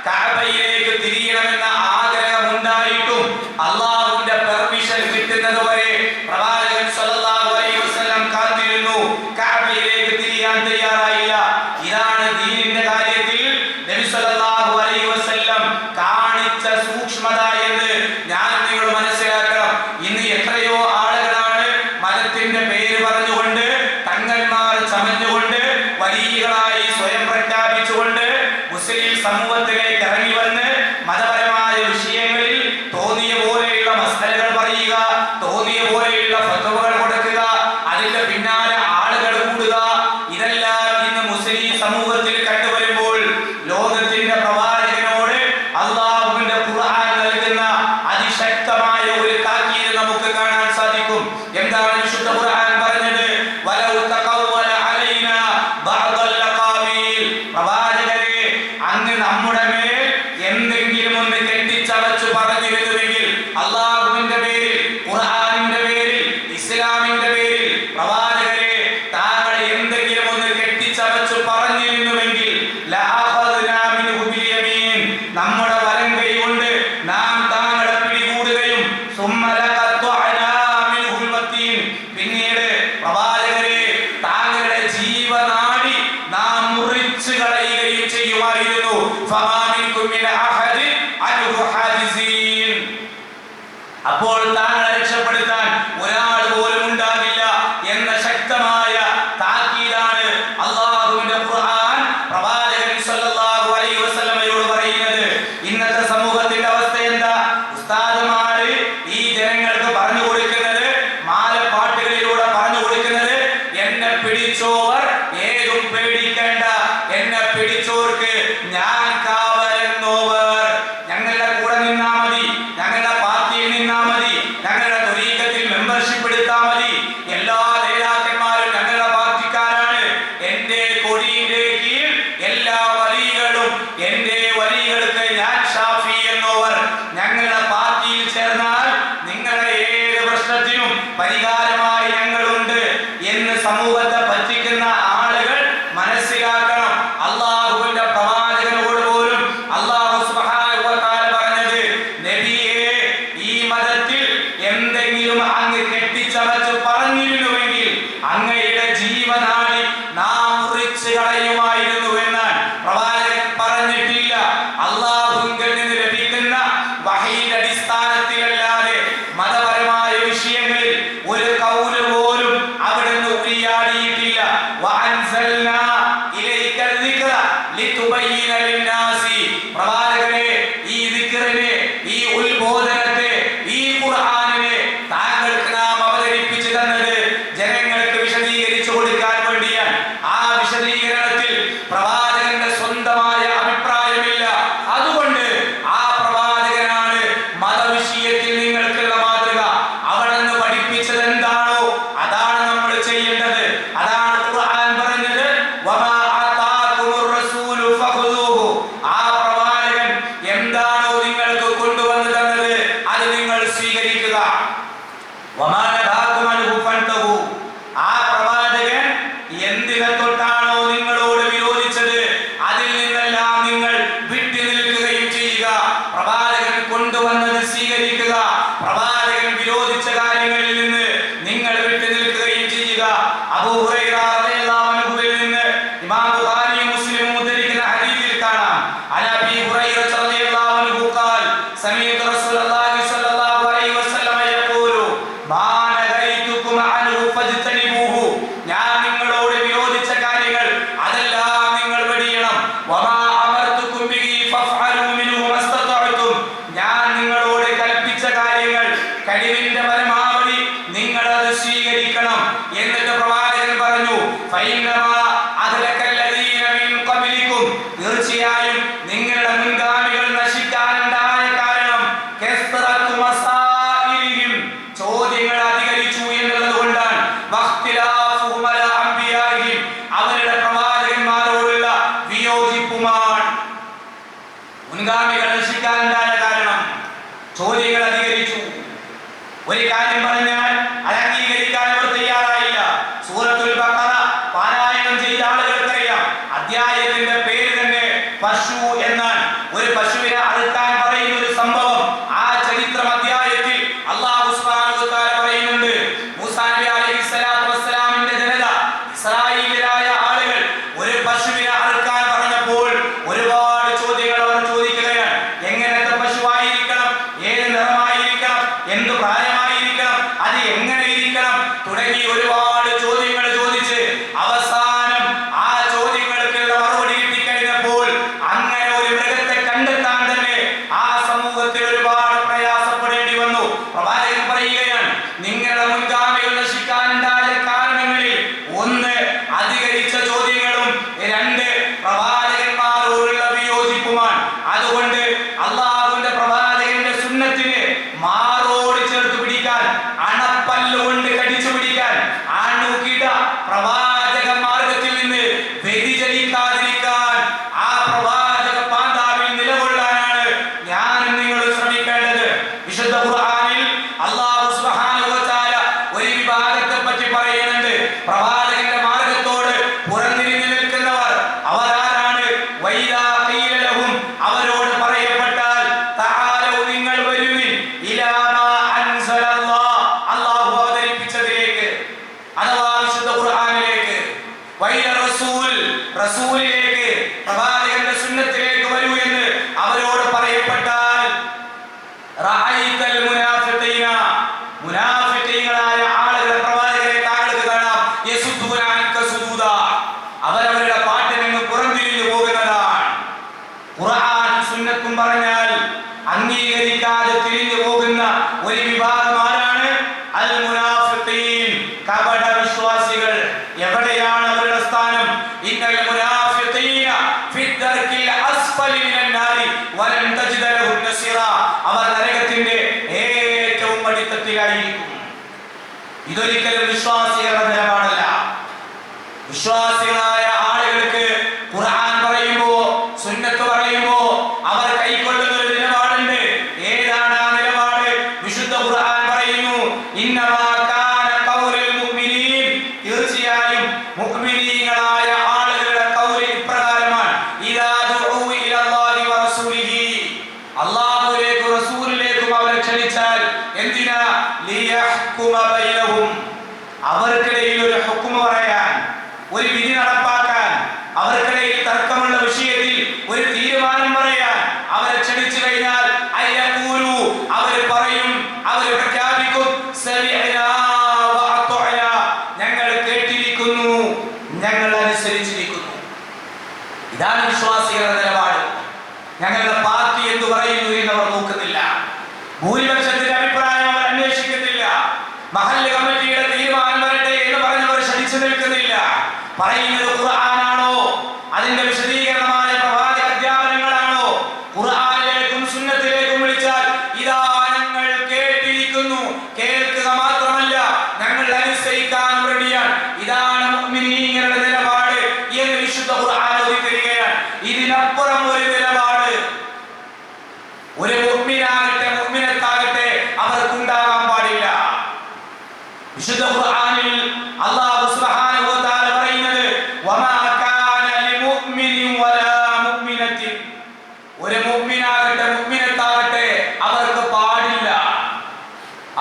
കഅബയിലേക്ക് തിരിയണമെന്ന ആഗ്രഹമുണ്ടായിട്ടും അല്ലാഹുവിന്റെ പെർമിഷൻ കിട്ടുന്നത് വരെ പ്രവാചകൻ സ്വല്ലല്ലാഹു അലൈഹി വസല്ലം കാത്തിരുന്നു. കഅബയിലേക്ക് തിരിയാൻ തയ്യാറായില്ല. ഇതാണ് ദീനിന്റെ കാര്യത്തിൽ നബി സ്വല്ലല്ലാഹു അലൈഹി വസല്ലം കാണിച്ച സൂക്ഷ്മത എന്ന് ഞാൻ നിങ്ങൾ മനസ്സിലാക്കണം. ഇന്ന് എത്രയോ ആളുകളാണ് മതത്തിന്റെ പേര് പറഞ്ഞുകൊണ്ട്, തങ്ങന്മാർ ചമഞ്ഞുകൊണ്ട്, വലിയകളായി സ്വയം പ്രഖ്യാപിച്ചുകൊണ്ട് മുസ്ലിം സമൂഹത്തിലേക്ക് ഇറങ്ങി വന്ന് മതപരമായ വിഷയങ്ങളിൽ തോന്നിയ പോലെയുള്ള മസലകൾ പറയുക, തോന്നിയ പോലെയുള്ള ഫത്വകൾ കൊടുക്കുക, അതിന്റെ പിന്നാലെ ആളുകൾ കൂടുക. ഇതെല്ലാം ഇന്ന് മുസ്ലിം സമൂഹത്തിൽ കണ്ടുവരുമ്പോൾ ലോകത്തിന്റെ പ്രവാചകനോട് അല്ലാഹുവിന്റെ ഖുർആൻ നൽകുന്ന അതിശക്തമായ ഒരു താക്കീത് നമുക്ക് കാണാൻ സാധിക്കും. എന്താണ് വിശുദ്ധ ഖുർആൻ പറഞ്ഞത്? വലൗ തഖവ്വല അലൈനാ ബഅദൽ ലഖാബീൽ. പ്രവാചകരെ, അങ്ങ് നമ്മുടെ മേൽ എന്തെങ്കിലും ഒന്ന് കെട്ടിച്ചവച്ചു പറഞ്ഞിരുന്നുവെങ്കിൽ, അല്ലാഹുവിന്റെ പേരിൽ, ഖുർആനിന്റെ പേരിൽ, ഇസ്ലാമിന്റെ പേരിൽ പ്രവാചകരെ താങ്കൾ എന്തെങ്കിലും ഒന്ന് കെട്ടിച്ചവച്ചു പറഞ്ഞിരുന്നുവെങ്കിൽ ലഅഖദ്നാ മിൻഹു ബിൽ യമീൻ, നമ്മുടെ വലം കൈ കൊണ്ട് നാം താങ്കളെ പിടികൂടുകയും സുമ്മ ലഖത്വഅനാ മിൻഹുൽ വത്തീൻ, പിന്നീട് പ്രവാചകരെ താങ്കളുടെ ജീവനാടി നാം മുറിച്ചു കളയുകയും ചെയ്യുമായിരുന്നു. ഫമാ മിൻകും മിൻ അഹദി അൻഹു ഹാജിസീൻ. അപ്പോൾ താങ്കളെ രക്ഷപ്പെടുത്താൻ ഒരാൾ പോലും ഉണ്ടാകില്ല എന്ന ശക്തമായ താക്കീതാണ് അല്ലാഹുവിന്റെ ഖുർആൻ പ്രവാചകൻ സ്വല്ലല്ലാഹു അലൈഹി വസല്ലമയോട് പറയുന്നത്. ഇന്നത്തെ സമൂഹത്തിന്റെ അവസ്ഥ എന്താ? ഉസ്താദുമാര് ഈ ജനങ്ങൾക്ക് പറഞ്ഞു എല്ലാറ്റിനും പരിഹാരമായി ഞങ്ങളുണ്ട് എന്ന് സമൂഹത്തെ പറ്റിക്കുന്ന ആളുകൾ മനസ്സിലാക്കണം. അള്ളാഹുവിന്റെ പ്രവാചകനോട് പോലും അള്ളാഹു സുബ്ഹാനഹു വ തആല പറഞ്ഞത്, നബിയേ, ഈ മതത്തിൽ എന്തെങ്കിലും അങ്ങ് കെട്ടിച്ചമച്ച് പറഞ്ഞിരുന്നുവെങ്കിൽ അങ്ങയുടെ ജീവനാടി നാം മുറിച്ചു കളയുമായിരുന്നു എന്നാണ് പ്രവാചകൻ പറഞ്ഞിട്ടില്ല. അള്ളാഹുവിൽ നിന്ന് ലഭിക്കുന്ന വഹയിന്റെ അടിസ്ഥാനത്തിലല്ലാതെ മതപരമായ വിഷയങ്ങളിൽ ഒരു കൗല് പോലും അവിടുന്ന് ഉരിയാടിയിട്ടില്ല. വഅൻസൽനാ ഇലൈക ദിക്റ ലിതുബയ്യിന ലിന്നാസി, പ്രവാചകനെ, ഈ ദിക്റിനെ, ഈ ഉത്ബോധനത്തെ, ഈ ഖുർആനിനെ താങ്കൾക്ക് നാം അവതരിപ്പിച്ചു തന്നത് ജനങ്ങൾക്ക് വിശദീകരിച്ചു കൊടുക്കാൻ വേണ്ടിയാണ്. ആ വിശദീകരണത്തിൽ പ്രവാചകന്റെ സ്വന്തമായ അഭിപ്രായമില്ല. അതുകൊണ്ട് ആ പ്രവാചകനാണ് മതവിഷയത്തിൽ നിങ്ങൾക്കുള്ള മാതൃക. അവിടുന്ന് പഠിപ്പിച്ചത് എന്താണോ അതാണ് നമ്മൾ ചെയ്യേണ്ടത്. അതാണ് ഖുർആൻ പറഞ്ഞത്, വമാ ആതാകുമുർ റസൂലു ഫഖുദൂഹു. ആ പ്രവാചകൻ എന്താണോ നിങ്ങൾക്ക് കൊണ്ടുവന്നു തന്നത് അത് നിങ്ങൾ സ്വീകരിക്കുക. വമാ നഹാകും അൻഹു ഫൻതഹു. ആ പ്രവാചകൻ എന്തിനെ തൊട്ടാണോ നിങ്ങളോട് വിരോധിച്ചത് അതിൽ നിന്നെല്ലാം നിങ്ങൾ വിട്ടു നിൽക്കുകയും ചെയ്യുക. പ്രവാചകൻ കൊണ്ടുവന്നത് സ്വീകരിക്കുക. പ്രവാചകൻ വിരോധിച്ച കാര്യങ്ങളിൽ നിന്ന് നിങ്ങൾ വിട്ടു നിൽക്കുകയും ചെയ്യുക. അബൂ ഹുറൈറ റളിയല്ലാഹു അൻഹുവിൽ നിന്ന് ഇമാം ബുഖാരിയും മുസ്ലിമും ഉദ്ധരിക്കുന്ന ഹദീസിൽ കാണാം, അനബി ഹുറൈറ റളിയല്ലാഹു അൻഹു ഖാൽ സമീഅതു റസൂലുള്ളാഹി സ്വല്ലല്ലാഹു അലൈഹി വസല്ലം യഖൂലു മാ നഹൈതുകും അൻഹു ഫജ്തനിബൂഹു. ഞാൻ നിങ്ങളോട് വിരോധിച്ച കാര്യങ്ങൾ അതെല്ലാം നിങ്ങൾ വെടിയണം. വമാ അമർതുകും ബിഹി ഫഫഅലു മിൻഹു മസ്തതഅതും. ഞാൻ നിങ്ങളോട് കൽപ്പിച്ച കാര്യങ്ങൾ കഴിവിന്റെ പരമാവധി നിങ്ങൾ അത് സ്വീകരിക്കണം. എന്നിട്ട് പ്രവാചകൻ പറഞ്ഞു, ഫൈനമാ അഹ്ലകല്ലദീന മിൻ ഖബലികും, തീർച്ചയായും നിങ്ങളുടെ മുൻഗാമികൾ നശിക്കാനുണ്ടായ കാരണം കസ്റത്തു മസായിലിഹിം, ചോദ്യങ്ങൾ അധികരിച്ചു എന്നുള്ളത് കൊണ്ടാണ്. വഖ്തിലാഫുഹും അലാ അംബിയാഇഹിം, അവരുടെ പ്രവാചകന്മാരോടുള്ള വിയോജിപ്പുമാണ്. മുൻഗാമികൾ നശിക്കാനുണ്ടായ കാരണം ചോദ്യങ്ങൾ അധികരിച്ചു. ഒരു കാര്യം പറഞ്ഞാൽ അത് അംഗീകരിക്കാൻ അവർ തയ്യാറായില്ല. സൂറത്തുൽ ബഖറ പാരായണം ചെയ്ത ആളുകൾക്കറിയാം, അധ്യായത്തിന്റെ പേര് തന്നെ പശു എന്നാണ്. ഒരു പശുവിനെ അറുക്കാൻ പറയുന്ന ഒരു സംഭവം ആ ചരിത്രം അധ്യായത്തിൽ അല്ലാഹു സുബ്ഹാനഹു വ തആല പറയുന്നുണ്ട്. മൂസാ നബി അലൈഹിസ്സലാത്തു വസ്സലാമിന്റെ ജനത, ഇസ്രായേലിയരായ ആളുകൾ ഒരു പശുവിനെ അറുക്കാൻ പറഞ്ഞപ്പോൾ ഒരുപാട് ചോദ്യങ്ങൾ അവർ ചോദിക്കുകയാണ്. എങ്ങനത്തെ പശുവായിരിക്കണം, ഏത് നിറമായിരിക്കണം, എന്ത് പ്രായമായിരിക്കണം, അത് എങ്ങനെ ഇരിക്കണം തുടങ്ങി ഒരുപാട് ചോദ്യങ്ങൾ ചോദിച്ച് അവസാനം ആ ചോദ്യങ്ങൾക്കുള്ള മറുപടി കിട്ടിക്കഴിഞ്ഞപ്പോൾ അങ്ങനെ ഒരു മൃഗത്തെ കണ്ടെത്താൻ തന്നെ ആ സമൂഹത്തിൽ ഒരുപാട് പ്രയാസപ്പെടേണ്ടി വന്നു. പ്രവാചകൻ പറയുകയാണ്, നിങ്ങളുടെ മുൻഗാമികൾ നശിക്കാനുണ്ടായ കാരണങ്ങളിൽ ഒന്ന് അധികരിച്ച ചോദ്യങ്ങളും രണ്ട് പ്രവാചകന്മാരോടുള്ള വിയോജിപ്പുമാണ്. അതുകൊണ്ട് അള്ളാഹുവിന്റെ പ്രവാചകന്റെ സുന്നത്തിന് മാറോട് ചേർത്ത് പിടിക്കാൻ, അണപ്പല്ലുകൊണ്ട് കടിച്ചു പിടിക്കാൻ, അണുകിട പ്രവാചക മാർഗത്തിൽ നിന്ന് വ്യതിചലിക്കാതിരിക്കാൻ, ആ പ്രവാചക പാന്താവിൽ നിലകൊള്ളാനാണ് ഞാനും നിങ്ങളും ശ്രമിക്കേണ്ടത്. വിശുദ്ധ ഖുർആനിൽ അല്ലാഹു സുബ്ഹാനഹു വ തആല ഒരു വിഭാഗത്തെ പറ്റി പറയുന്നുണ്ട്. പ്രവാചകന്റെ മാർഗത്തോട് പുറംതിരിഞ്ഞു നിൽക്കുന്നവർ അവരാരാണ്? വൈദാ ഖീല ലഹും, അവരോട് പറയപ്പെട്ടാൽ തആലൗ, നിങ്ങൾ വരുവിൻ, ഇലാ മാ അൻസലല്ലാഹ്, അല്ലാഹു അവതരിപ്പിച്ചതിലേക്ക്, അഥവാ വിശുദ്ധ ഖുർആനിലേക്ക്, വൈല റസൂൽ, റസൂലിലേക്ക്, പ്രവാചകന്റെ സുന്നത്തിലേക്ക് വരൂ എന്ന് അവരോട് പറയപ്പെട്ടാൽ റഅയ്തൽ മുനാഫിഖീന, മുനാഫിഖീങ്ങളായ ആളുകളെ പ്രവാചകരെ താങ്കൾക്ക് കാണാം, യസുദ്ദൂന അൻക സുദൂദ, അവരവരുടെ പാട്ടിന് പുറംതിരിഞ്ഞു പോകുന്നതാണ്. ഖുർആൻ സുന്നത്തും പറഞ്ഞാൽ അംഗീകരിക്കാതെ തിരിഞ്ഞു പോകുന്ന ഒരു വിഭാഗം ആരാണ്? അൽ മുനാഫിഖീൻ, കപട വിശ്വാസികൾ. എവിടെയാണ് അവരുടെ സ്ഥാനം? ഇന്നൽ മുനാഫിഖീന ഫിദ്ദർകിൽ അസ്ഫലി മിനൻ നാരി വലൻ തജിദ ലഹും നസീറ, അവർ നരകത്തിന്റെ ഏറ്റവും അടിത്തട്ടിലായിരിക്കും. ഇതൊരിക്കലും വിശ്വാസികളുടെ നിലപാടല്ല. വിശ്വാസികളായ ആളുകൾക്ക് ഖുർആൻ പറയുമ്പോ, സുന്നത്ത് പറയുമ്പോ അവർ കൈക്കൊള്ളുന്ന ഒരു നിലപാടുണ്ട്. ഏതാണ് ആ നിലപാട്? വിശുദ്ധ ഖുർആൻ പറയുന്നു, ഇന്നമാ യഹ്കുമ ബൈനഹും, അവർക്കിടയിൽ ഒരു ഹുക്മ പറയാൻ, ഒരു വിധി നടപ്പാക്കാൻ, അവർക്കിടയിൽ തർക്കമുള്ള വിഷയത്തിൽ ഒരു തീരുമാനം പറയാൻ അവരെ ക്ഷണിച്ചു കഴിഞ്ഞാൽ അയ്യഖൂലു, അവർ പറയും, അവർ പ്രഖ്യാപിക്കും, സമിഅനാ വഅതഅനാ, ഞങ്ങൾ കേട്ടിരിക്കുന്നു, ഞങ്ങൾ അനുസരിച്ചിരിക്കുന്നു. ഇതാണ് വിശ്വാസികളുടെ നിലപാട്. ഞങ്ങളുടെ പാർട്ടി എന്തു പറയുന്നു എന്നവർ നോക്കുന്നില്ല. ഭൂരിപക്ഷത്തിന്റെ അഭിപ്രായം അവർ അന്വേഷിക്കുന്നില്ല. മഹല്ല് കമ്മിറ്റിയുടെ തീരുമാനം വരട്ടെ എന്ന് പറഞ്ഞവർ ക്ഷണിച്ചു നിൽക്കുന്നില്ല. പറയുന്നത് ഖുർആനാണോ, അതിന്റെ വിശദീകരണമായ പ്രവാചക അധ്യാപനങ്ങളാണോ? ഖുർആനിലേക്കും സുന്നത്തിലേക്കും വിളിച്ചാൽ ഇതാ ഞങ്ങൾ കേട്ടിരിക്കുന്നു, കേൾക്കുക മാത്രമല്ല ഞങ്ങൾ അനുസരിക്കാൻ റെഡിയാണ്, ഇതാണ് മുഅ്മിനീങ്ങളുടെ നിലപാട് എന്ന് വിശുദ്ധ ഖുർആൻ ഓതിത്തരികയാണ്. ഇതിനപ്പുറം ഒരു നിലപാട് ഒരു മുഅ്മിനാകട്ടെ മുഅ്മിനത്താകട്ടെ അവർക്കുണ്ടാകാൻ പാടില്ല. വിശുദ്ധ ഖുർആനിൽ അല്ലാഹു സുബ്ഹാനഹു വ തആല പറയുന്നത് വമാ കാന ലിമുഅ്മിനിൻ വലാ മുഅ്മിനത്തിൻ, ഒരു മുഅ്മിനാകട്ടെ മുഅ്മിനത്താകട്ടെ അവർക്ക് പാടില്ല,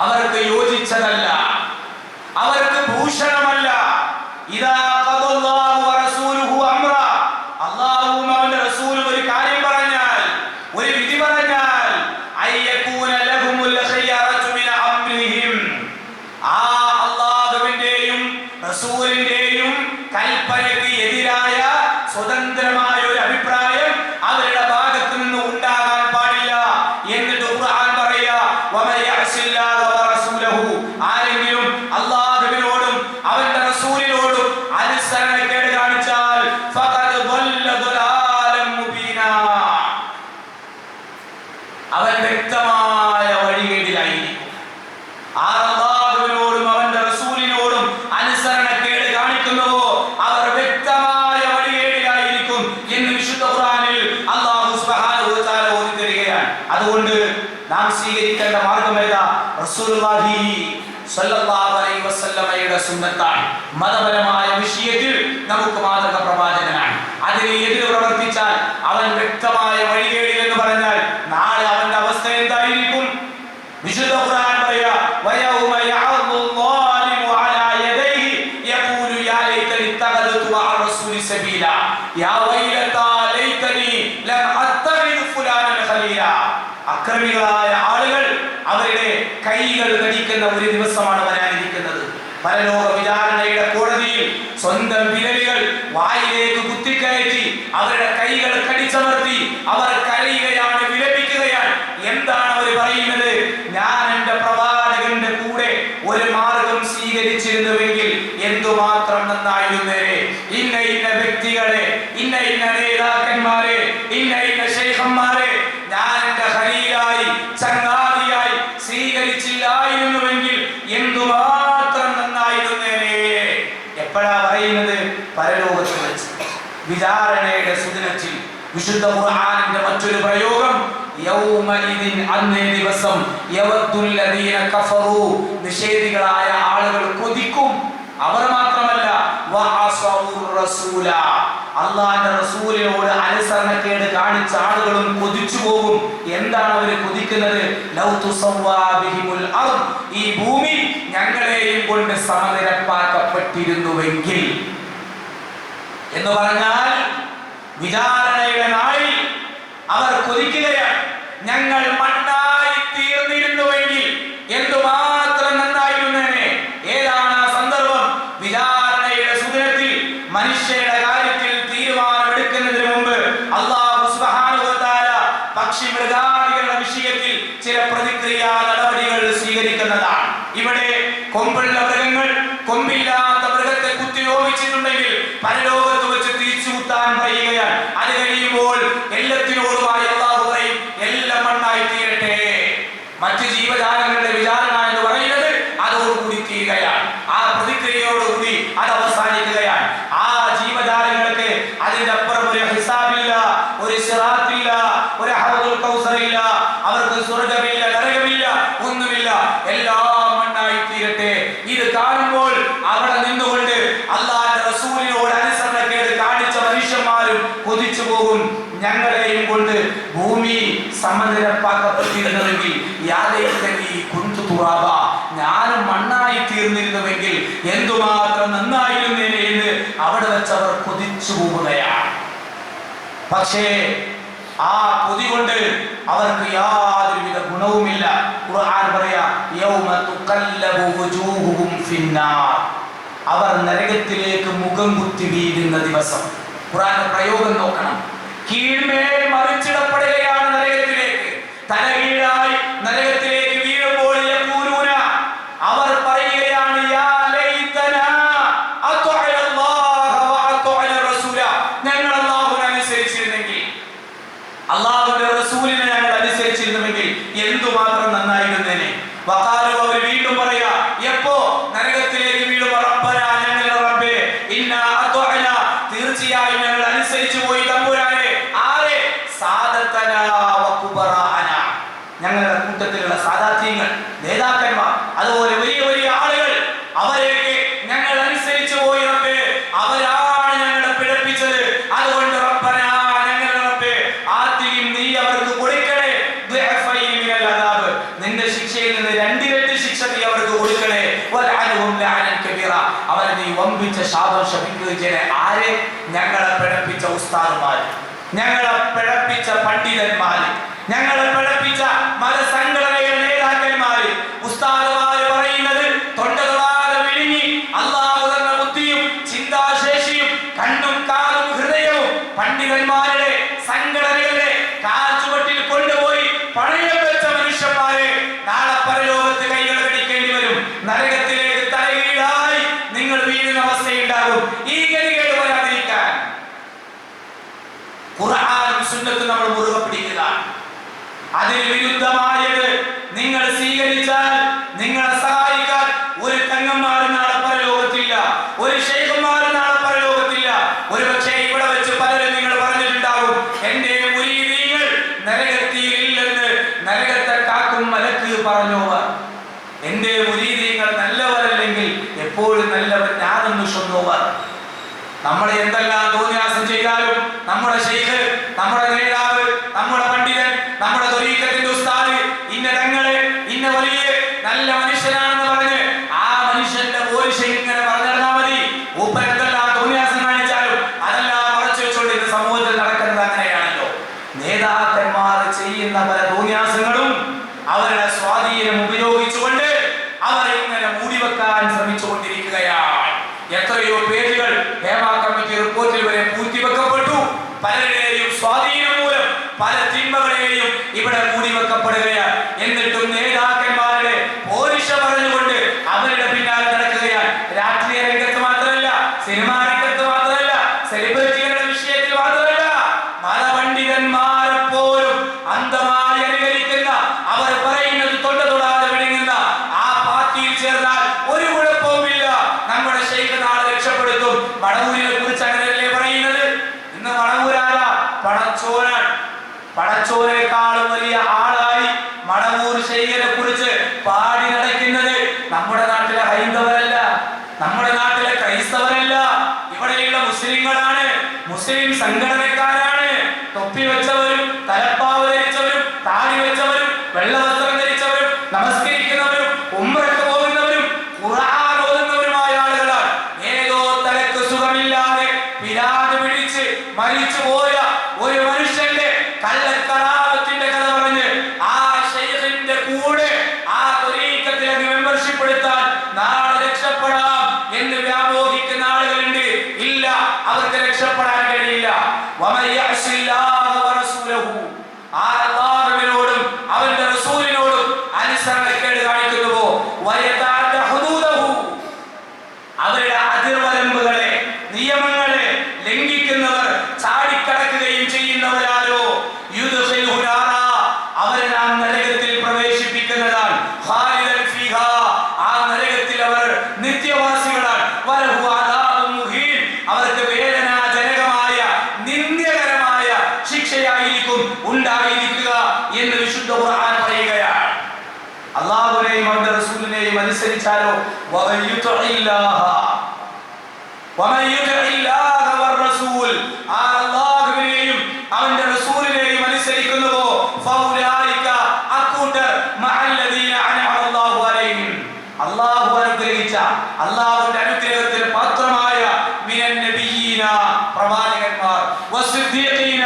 അവർക്ക് യോജിച്ചതല്ല, അവർക്ക് ഭൂഷണമല്ല. ഇദാ ഖദല്ലാഹു വ റസൂലുഹു അംറ, അല്ലാഹുവും അവന്റെ റസൂലും ഒരു കാര്യം പറഞ്ഞാൽ, ഒരു വിധി പറഞ്ഞാൽ, അയ്യകൂന ലഹുമുൽ ഖിയാറതു മിൻ അംരിഹിം, ആ അല്ലാഹുവിന്റെയും റസൂലിന്റെയും കൽപ്പനയ്ക്ക് എതിരായ സ്വതന്ത്രമായ ഒരു അഭിപ്രായം അവരുടെ ഭാഗത്തു നിന്ന് ഉണ്ടാകാൻ പാടില്ല. എന്നിട്ട് ഖുർആൻ പറയാ വമൻ യഅസില്ലാഹ വറസൂലഹു, ആരെങ്കിലും അല്ലാഹുവിനോടും അവന്റെ റസൂലിനോടും അനുസരണക്കേട് കാണിച്ചാൽ ഫഖദ് ضل ضلالا മുബീനാ, അവൻ വ്യക്തമായ വഴികേടിലായിരിക്കും. അല്ലാഹുവിനോടും അവന്റെ റസൂലിനോടും അനുസരണക്കേട് കാണിക്കുന്നുവോ അവർ വ്യക്തമായ വഴികേടിലായിരിക്കും എന്ന് വിശുദ്ധ ഖുർആനിൽ അല്ലാഹു സുബ്ഹാനഹു വ തആല ഓതിത്തരികയാണ്. അതുകൊണ്ട് നാം സ്വീകരിക്കേണ്ട മാർഗ്ഗം ഏതാ? റസൂലുള്ളാഹി സ്വല്ലല്ലാഹു അലൈഹി വസല്ലമയുടെ സുന്നത്താണ്. മതപരമായ വിഷയത്തിൽ നമുക്ക് മാതൃക പ്രവാചകനാണ്. അതിനെ എതിര് പ്രവർത്തിച്ചാൽ അവൻ വ്യക്തമായ വഴികേടിൽ എന്ന് പറഞ്ഞാൽ നാളെ അവന്റെ അവസ്ഥ എന്തായിരിക്കും? വിശുദ്ധ ഖുർആൻ പറയാ വയൗമ യഅദുല്ലാലിമു അലാ യദൈഹി യഖൂലു യാ ലൈതനി ഇത്തഖദതു മഅ റസൂലി സബീലാ യാ വൈലതാ ലൈതനി ലം അത്തഖിദ് ഫുലാനൻ ഖലീലാ. അക്രമികളായ ആളുകൾ അവരുടെ കൈകൾ കടിക്കുന്ന ഒരു ദിവസമാണ് വരാനിരിക്കുന്നത്. പരലോക വിചാരണയുടെ കോടതിയിൽ സ്വന്തം വിരലുകൾ വായിലേക്ക് കുത്തിക്കയറ്റി അവരുടെ കൈകൾ കടിച്ചമർത്തി അവർ കരയുകയാണ്, വിലപിക്കുകയാണ്. എന്താണ് അവർ പറയുന്നത്? ഞാൻ എന്റെ പ്രവാചകന്റെ കൂടെ ഒരു മാർഗം സ്വീകരിച്ചിരുന്നുവെങ്കിൽ എന്തുമാത്രം നന്നായിരുന്നേനെ. ഇന്ന ഇന്ന വ്യക്തികളെ, ഇന്ന ഇന്ന നേതാക്കന്മാരെ, ഇന്ന ഇന്ന ശൈഖന്മാരെ ഞാൻ എന്റെ ഖലീലായി ചങ്ങാതിയായി സ്വീകരിച്ചില്ലായിരുന്നുവെങ്കിൽ എന്തുമാത്രം നന്നായിരുന്നേനെ. എപ്പോഴാ പറയുന്നത്? പരലോകത്ത് വെച്ച്, വിചാരണയുടെ സുദിനത്തിൽ. വിശുദ്ധ ഖുർആനിന്റെ മറ്റൊരു പ്രയോഗം യൗമഇദിൻ, അന്നേ ദിവസം, യവദ്ദുൽ ലദീന കഫറു, നിഷേധികളായ ആളുകൾ കൊതിക്കും. അവർ മാത്രമല്ല വഅസൗർ റസൂല, അല്ലാഹുവിന്റെ റസൂലിനോട് അനുസരണക്കേട് കാണിച്ച ആളുകളും കൊതിച്ചു പോകും. എന്താണ് അവർ കൊതിക്കുന്നത്? ലൗ തുസവ്വാ ബിഹിമുൽ അർദ്, ഈ ഭൂമി ഞങ്ങളെയും കൊണ്ട് സമനിരപ്പാക്കപ്പെട്ടിരുന്നുവെങ്കിൽ എന്ന് പറഞ്ഞാൽ വിചാരണയുടെ നാളിൽ അവർ കൊതിക്കുകയാണ്, ഞങ്ങൾ മണ്ണായി തീർന്നിരുന്നുവെങ്കിൽ എന്തുമാത്രം നന്നായിരുന്നേനെ. ഏതാണ് ആ സന്ദർഭം? വിചാരണയുടെ സുദിനത്തിൽ മനുഷ്യരുടെ കാര്യത്തിൽ തീരുമാനമെടുക്കുന്നതിന് മുമ്പ് അല്ലാഹു സുബ്ഹാനഹു വ തആല പക്ഷി മൃഗാദികളുടെ വിഷയത്തിൽ ചില പ്രതിക്രിയാ നടപടികൾ സ്വീകരിക്കുന്നതാണ്. ഇവിടെ കൊമ്പുള്ള മൃഗങ്ങൾ കൊമ്പില്ലാത്ത മൃഗത്തെ കുത്തിയോപിച്ചിട്ടുണ്ടെങ്കിൽ പരലോകത്ത് വെച്ച് തിരിച്ചു കുത്താൻ പറയുകയാണ്. അത് കഴിയുമ്പോൾ എല്ലാത്തിനോടുമായി അല്ലാഹു പറയും എല്ലാം മണ്ണായി തീരട്ടെ. മറ്റ് ജീവജാലങ്ങളുടെ വിചാരണ എന്ന് പറയുന്നത് അതോടുകൂടി തീരുകയാണ്. ആ പ്രതിക്രിയയോടുകൂടി അത് അവസാനിക്കുകയാണ്. ആ ജീവജാലങ്ങൾക്ക് അതിന്റെ അപ്പുറം ഒരു ഹിസാബില്ല, ഒരു സിറാത്തില്ല, ഒരു ഹൗദുൽ കൗസറില്ല, അവർക്ക് സ്വർഗ്ഗമില്ല, നരകമില്ല, ഒന്നുമില്ല. എല്ലാം മണ്ണായി തീരട്ടെ. ഇത് കാണുമ്പോൾ അവിടെ നിന്നുകൊണ്ട് അല്ലാഹുവിന്റെ റസൂലിനോട് അനുസരണക്കേട് കാണിച്ച മനുഷ്യന്മാരും കൊതിച്ചു പോകും. ഞങ്ങളെയും കൊണ്ട് ഭൂമി സമനിരപ്പാക്കപ്പെട്ടിരുന്നുവെങ്കിൽ ഞാനും നന്നായി തീർന്നിരുന്നുവെങ്കിൽ എന്തുമാത്രം നന്നായിരുന്നേനെ എന്ന് അവിടെ വെച്ചവർ കൊതിച്ചു പോവുകയാണ്. പക്ഷേ ആ കൊതി കൊണ്ട് അവർക്ക് യാതൊരുവിധ ഗുണവുമില്ല. ഖുർആൻ പറയാ യൗമ തുഖല്ലബു വുജൂഹുഹും ഫിന്നാർ, അവർ നരകത്തിലേക്ക് മുഖം കുത്തി വീഴുന്ന ദിവസം. ഖുർആൻ പ്രയോഗം നോക്കണം. കീഴ്മേൽ മറിച്ചിടപ്പെടുകയാണ് നരകത്തിലേക്ക്, തലകീഴായി നരകത്തിലേക്ക് വീഴുമ്പോൾ യഖൂലൂന, അവർ പറയുകയാണ് യാ ലൈതനാ അത്വഅന അല്ലാഹ വ അത്വഅന റസൂല, ഞങ്ങൾ അല്ലാഹുവിനെ അനുസരിച്ചിരുന്നെങ്കിൽ, അല്ലാഹുവിന്റെ റസൂലിനെ ഞങ്ങൾ അനുസരിച്ചിരുന്നുവെങ്കിൽ എന്തുമാത്രം നന്നായിരുന്നേനെ. വഖാലു, അവർ വീണ്ടും പറയാ എപ്പോ നരകത്തിലേക്ക് വീഴും, റബ്ബനാ, ഞങ്ങളുടെ റബ്ബേ, ഇന്നാ അത്വഅന, തീർച്ചയായും ഞങ്ങൾ അനുസരിച്ചു പോയി തമ്പുരാനെ. ആരെ? സാദത്തനാ വ കുബറാഅന, ഞങ്ങളുടെ കൂട്ടത്തിലുള്ള സാദാത്യങ്ങൾ, നേതാക്കന്മാർ, അതുപോലെ വലിയ വലിയ ആളുകൾ, അവരെയൊക്കെ ഞങ്ങൾ അനുസരിച്ചു പോയി റബ്ബേ. അവരാണ് ഞങ്ങളെ പിഴപ്പിച്ചത്. അതുകൊണ്ട് റബ്ബനാ, ഞങ്ങളുടെ റബ്ബേ, ആത്തിഹിം, നീ അവർക്ക് കൊടുക്കണേ, ദുഅഫൈനി മിനൽ അദാബ്, നിന്റെ ശിക്ഷയിൽ നിന്ന് രണ്ടിരട്ടി ശിക്ഷ നീ അവർക്ക് കൊടുക്കണേ. വൽഅൻഹും ലഅനൻ കബീറ, അവരെ നീ വമ്പിച്ച ശാപം ശപിക്കുകയും ചെയ്യണേ. ആരെ? ഞങ്ങളെ പിഴപ്പിച്ച ഉസ്താദുമാർ, ഞങ്ങളെ പിഴപ്പിച്ച പണ്ഡിതന്മാർ, ഞങ്ങളെ പിഴപ്പിച്ച മതസംഘടനയുടെ നേതാക്കന്മാർ. ഉസ്താദുമാർ പറയുന്നത് തൊണ്ടതൊടാതെ വിഴുങ്ങി അല്ലാഹു തന്ന ബുദ്ധിയും ചിന്താശേഷിയും കണ്ണും കാതും ഹൃദയവും പണ്ഡിതന്മാരുടെ സംഘടനകളുടെ കാൽച്ചുവട്ടിൽ കൊണ്ടുപോയി പണയം വെച്ച മനുഷ്യന്മാരെ നാളെ പരലോകത്ത് കൈകൾ കടിക്കേണ്ടി വരും. നരകത്തിലേക്ക് തലകീഴായി നിങ്ങൾ വീഴുന്ന അവസ്ഥയുണ്ടാകും. ഈ ഗതികേട് വരാതിരിക്കാൻ ഖുർആനും സുന്നത്തും നമ്മൾ മുറുകെ പിടിക്കുക. അതിന് വിരുദ്ധമായത് നിങ്ങൾ സ്വീകരിച്ചാൽ നിങ്ങളെ സഹായിക്കാൻ ഒരു തങ്ങന്മാരും നാളെ പരലോകത്തില്ല, ഒരു ശൈഖുമാരും നാളെ പരലോകത്തില്ല. ഒരു പക്ഷേ ഇവിടെ വെച്ച് പലരും നിങ്ങൾ പറഞ്ഞിട്ടുണ്ടാകും, എന്റെ മുരീദീങ്ങൾ നരകത്തിൽ ഇല്ലെന്ന് നരകത്തെ കാക്കും മലക്ക് പറഞ്ഞോവർ. എന്റെ മുരീദീങ്ങൾ നല്ലവരല്ലെങ്കിൽ എപ്പോഴും നല്ലവർ ഞാനെന്ന് ചൊന്നോവർ. നമ്മളെ എന്തെല്ലാം തോന്നിയാസം ചെയ്താലും നമ്മുടെ ശൈഖ്, നമ്മുടെ നേതാവ്, നമ്മുടെ പണ്ഡിതൻ, നമ്മുടെ ത്വരീഖത്തിന്റെ ഉസ്താദ്, ഇന്ന തങ്ങള്, ഇന്ന വലിയ നല്ല മനുഷ്യനാണെന്ന് പറഞ്ഞ് ആ മനുഷ്യന്റെ പോലീസ് ഇങ്ങനെ പറഞ്ഞിരുന്നാൽ മതി. മൂപ്പൻ എന്തെല്ലാം തോന്നിയാസം കാണിച്ചാലും അതെല്ലാം മറച്ചു വെച്ചുകൊണ്ട് ഇന്ന് സമൂഹത്തിൽ നടക്കുന്നത് അങ്ങനെയാണല്ലോ. നേതാക്കന്മാർ ചെയ്യുന്ന പല തോന്നിയാസങ്ങളും അവരുടെ സ്വാധീനം ഉപയോഗിച്ചുകൊണ്ട് അവർ ഇങ്ങനെ മൂടിവെക്കാൻ ശ്രമിച്ചുകൊണ്ടിരിക്കുകയാണ്. എത്രയോ പേജുകൾ ഹേമ കമ്മിറ്റി റിപ്പോർട്ടിൽ വരെ പൂഴ്ത്തിവെക്കപ്പെട്ടു. പലരുടെയും സ്വാധീനം മൂലം പല തിന്മകളെയും ഇവിടെ മൂടിവെക്കപ്പെടുകയാണ്. എന്നിട്ടും നേതാക്കന്മാരുടെ പോരിശ പറഞ്ഞുകൊണ്ട് അവരുടെ പിന്നാലെ നടക്കുകയാണ്. രാഷ്ട്രീയ രംഗത്ത് മാത്രമല്ല, സിനിമാ രംഗത്ത് മാത്രമല്ല, സെലിബ്രിറ്റികളുടെ വിഷയത്തിൽ മാത്രമല്ല, മതപണ്ഡിതന്മാരെ പോലും അന്ധമായി അനുകരിക്കുന്ന, അവർ പറയുന്നത് തൊണ്ടതൊടാതെ വിഴുങ്ങുന്ന ആ പാർട്ടിയിൽ ചേർന്നാൽ ഒരു കുഴപ്പവുമില്ല, നമ്മുടെ ശൈഖ് നാളെ രക്ഷപ്പെടുത്തും. മടവൂരിനെ കുറിച്ച് അങ്ങനെയല്ലേ പറയുന്നത്? ഇന്ന് മടവൂരാല പടച്ചോനാണ്. പടച്ചോനേക്കാളും വലിയ ആളായി മടവൂർ ശൈഖിനെ കുറിച്ച് പാടി നടക്കുന്നത് നമ്മുടെ നാട്ടിലെ ഹൈന്ദവരല്ല, നമ്മുടെ നാട്ടിലെ ക്രൈസ്തവരല്ല, ഇവിടെയുള്ള മുസ്ലിങ്ങളാണ്, മുസ്ലിം സംഘടനക്കാരാണ്. തൊപ്പി വെച്ചവരും തലപ്പാവ് ധരിച്ചവരും താടി വെച്ചവരും വെള്ളവസ്ത്രം ധരിച്ചവരും നമസ്കരിക്കുന്നവരും ഉംറയ്ക്ക് പോകുന്നവരും ഖുർആൻ ഓതുന്നവരുമായ ആളുകളാണ്. ഏതോ തലക്ക് സുഖമില്ലാതെ പിരാത് പിടിച്ച് മരിച്ചു പോയ ഒരു മനുഷ്യന്റെ കള്ളക്കറാമത്തിന്റെ കഥ പറഞ്ഞ് ആ ശൈഖിന്റെ കൂടെ ആ ത്വരീഖത്തിലേക്ക് മെമ്പർഷിപ്പ് എടുത്താൽ നാളെ രക്ഷപ്പെടാം എന്ന് വ്യാമോഹിക്കുന്ന ആളുകളുണ്ട്. ഇല്ല, അവർക്ക് രക്ഷപ്പെടാൻ കഴിയില്ല. വമൻ യഅസില്ലാഹ വറസൂലഹു, ആ അല്ലാഹുവിനോടും അവന്റെ റസൂലിനോടും അനുസരണക്കേട് കാണിക്കുന്നുവോ, വയതഅദ്ദ ഹുദൂദഹു, അവരുടെ അതിർവരമ്പുകളെ നിയമങ്ങളെ ലംഘിക്കുന്നവർ, ചാടിക്കടക്കുകയും ചെയ്യുന്നവരാരോ, യുദ്ഖിലുഹു നാറാ, അവരെ നാം നരകത്തിൽ പ്രവേശിപ്പിക്കുന്നതാണ്. ഖാലിദൻ ഫീഹാ, ആ നരകത്തിൽ അവർ നിത്യവാസികളാണ്. വലഹു അദാബുൻ മുഹീൻ, അവർക്ക് വേദനാജനകമായ നിന്ദ്യകരമായ ശിക്ഷയായിരിക്കും ഉണ്ടായിരിക്കുക എന്ന് വിശുദ്ധ ഖുർആൻ പറയുകയാണ്. അല്ലാഹുവിനെയും അവന്റെ റസൂലിനെയും അനുസരിച്ചാലോ, വമൻ യുതിഇല്ലാഹ വറസൂൽ, ആ അല്ലാഹുവിനെയും അവന്റെ റസൂലിനെയും അനുസരിക്കുന്നുവോ, ഫൗലായിക, അക്കൂട്ടർ മഅല്ലദീന അൻഅമ അല്ലാഹു അലൈഹിം, അല്ലാഹു അല്ലാഹു അനുഗ്രഹിച്ച അല്ലാഹുവിന്റെ അനുഗ്രഹത്തിന് പാത്രമായ മിനൻ നബിയീന പ്രവാചകന്മാർ വസ്സിദ്ദീഖീന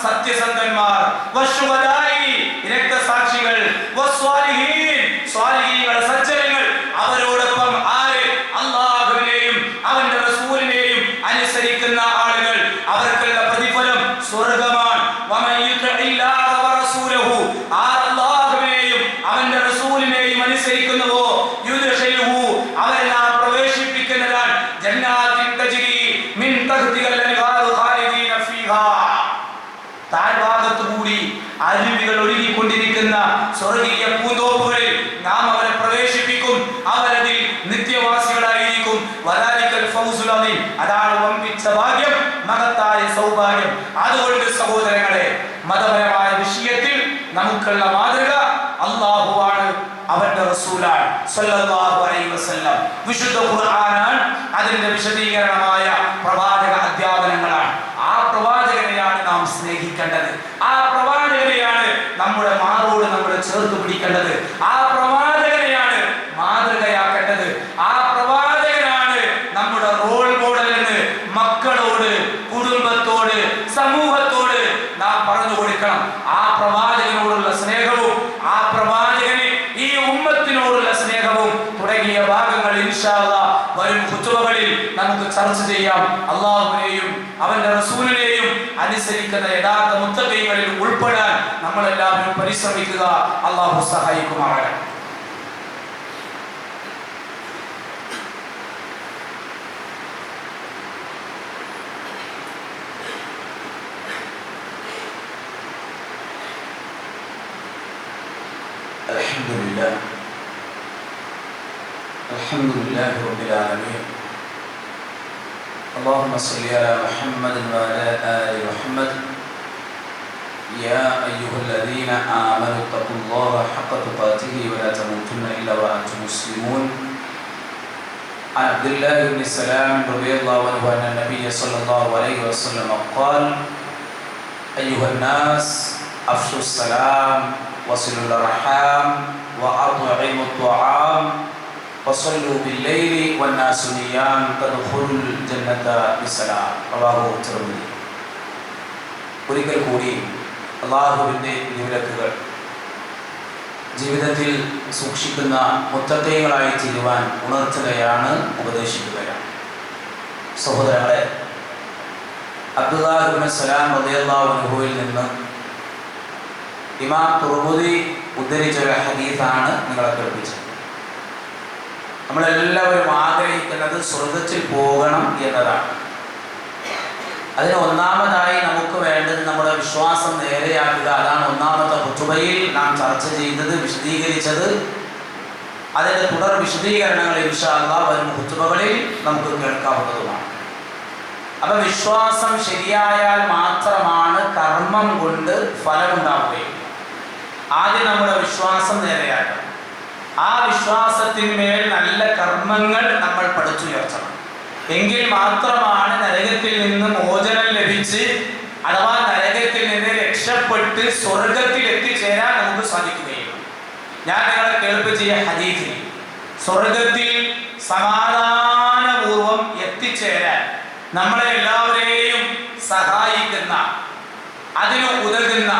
സത്യസന്ധന്മാർ വശുഹദായി രക്തസാക്ഷികൾ വസ്വാലിഹീൻ സ്വാലിഹീങ്ങൾ സജ്ജനങ്ങൾ അവരോടൊപ്പം ആര് അല്ലാഹുവിനെയും അവന്റെ റസൂലിനെയും അനുസരിക്കുന്ന ആളുകൾ അവർക്കുള്ള പ്രതിഫലം സ്വർഗ്ഗമാണ് വമൻ യുതിഇല്ലാഹ വറസൂലഹു അല്ലാഹുവിനെയും അവന്റെ റസൂലിനെയും അനുസരിക്കുന്നുവോ യുദ്ഖിലുഹു അവരെല്ലാം പ്രവേശിപ്പിക്കുന്നതാണ് ജന്നാത്തിൻ തജ്രി മിൻ തഹ്തിഹൽ അൻഹാറു ഖാലിദീന ഫീഹാ താഴ്ഭാഗത്തു കൂടി അരുവികൾ ഒഴുകിക്കൊണ്ടിരിക്കുന്ന സ്വർഗീയ പൂന്തോപ്പുകളിൽ നാം അവരെ പ്രവേശിപ്പിക്കും അവരതിൽ നിത്യവാസികളായിരിക്കും വദാലികൽ ഫൗസുൽ അദീം അതാണ് വമ്പിച്ച ഭാഗ്യം മഹത്തായ സൗഭാഗ്യം അതുകൊണ്ട് സഹോദരങ്ങളെ മതപരമായ വിഷയത്തിൽ നമുക്കുള്ള മാതൃക അല്ലാഹുവാണ് അവന്റെ റസൂലാണ് സല്ലല്ലാഹു അലൈഹി വസല്ലം വിശുദ്ധ ഖുർആനാണ് അതിന്റെ വിശദീകരണമായ പ്രവാചക അധ്യാപനങ്ങളാണ് ആ പ്രവാചകനെയാണ് നാം സ്നേഹിക്കേണ്ടത് ആ പ്രവാചകനെയാണ് നമ്മുടെ മാറോട് നമ്മൾ ചേർത്ത് പിടിക്കേണ്ടത് ആ പ്രവാചകനെയാണ് മാതൃകയാക്കേണ്ടത് ആ പ്രവാചകനാണ് നമ്മുടെ റോൾ മോഡൽ എന്ന് മക്കളോട് കുടുംബത്തോട് സമൂഹത്തോട് നാം പറഞ്ഞു കൊടുക്കണം ആ പ്രവാചകനോടുള്ള സ്നേഹവും ആ പ്രവാചകന് ഈ ഉമ്മത്തിനോടുള്ള സ്നേഹവും തുടങ്ങിയ ഭാഗങ്ങൾ ഇൻഷാ അല്ലാഹ് വരും ഖുതുബകളിൽ നമുക്ക് ചർച്ച ചെയ്യാം അല്ലാഹുവിനെയും അവന്റെ റസൂലിനെയും അനുസരിക്കുന്ന യഥാർത്ഥ മുത്തഖീങ്ങളിൽ ഉൾപ്പെടാൻ നമ്മളെല്ലാവരും പരിശ്രമിക്കുക അല്ലാഹു സഹായിക്കുമാറാകട്ടെ الحمد لله رب العالمين اللهم صل على محمد وعلى آل محمد يا أيها الذين آمنوا اتقوا الله حق تقاته ولا تموتن إلا وأنتم مسلمون عن عبد الله بن سلام رضي الله عنه أن النبي صلى الله عليه وسلم قال أيها الناس أفشوا السلام وصلوا الأرحام وأطعموا الطعام وصلوا بالليل والناس نيام تدخلوا الجنة بسلام رواه الترمذي ഒരിക്കൽ കൂടി അല്ലാഹുവിൻ്റെ വിലക്കുകൾ ജീവിതത്തിൽ സൂക്ഷിക്കുന്ന മുത്തഖീങ്ങളായി തീരുവാൻ ഉണർത്തുകയാണ് ഉപദേശിക്കുകയാണ് സഹോദരങ്ങളെ അബ്ദുല്ലാഹ് ഇബ്നു സലാം റളിയല്ലാഹു അൻഹുവിൽ നിന്ന് ഇമാം തുർമുദി ഉദ്ധരിച്ച ഒരു ഹദീസാണ് നിങ്ങളെ കേൾപ്പിച്ചത് നമ്മളെല്ലാവരും ആഗ്രഹിക്കുന്നത് സ്വർഗത്തിൽ പോകണം എന്നതാണ് അതിന് ഒന്നാമതായി നമുക്ക് വേണ്ടത് നമ്മുടെ വിശ്വാസം നേരെയാക്കുക അതാണ് ഒന്നാമത്തെ ഖുതുബയിൽ നാം ചർച്ച ചെയ്തത് വിശദീകരിച്ചത് അതിൻ്റെ തുടർ വിശദീകരണങ്ങൾ ഇൻഷാ അല്ലാഹ് വരും ഖുതുബകളിൽ നമുക്ക് കേൾക്കാവുന്നതുമാണ് അപ്പം വിശ്വാസം ശരിയായാൽ മാത്രമാണ് കർമ്മം കൊണ്ട് ഫലമുണ്ടാവുകയുള്ളൂ ആദ്യം നമ്മുടെ വിശ്വാസം നേരെയാക്കണം ആ വിശ്വാസത്തിന്മേൽ നല്ല കർമ്മങ്ങൾ നമ്മൾ പഠിച്ചുയർത്തണം എങ്കിൽ മാത്രമാണ് നരകത്തിൽ നിന്ന് മോചനം ലഭിച്ച് അഥവാ നരകത്തിൽ നിന്ന് രക്ഷപ്പെട്ട് സ്വർഗത്തിൽ എത്തിച്ചേരാൻ നമുക്ക് സാധിക്കുകയുള്ളൂ ഞാൻ നിങ്ങളെ കേൾപ്പിച്ച ഹദീസിൽ സ്വർഗത്തിൽ സമാധാനപൂർവം എത്തിച്ചേരാൻ നമ്മളെ എല്ലാവരെയും സഹായിക്കുന്ന അതിന് ഉതകുന്ന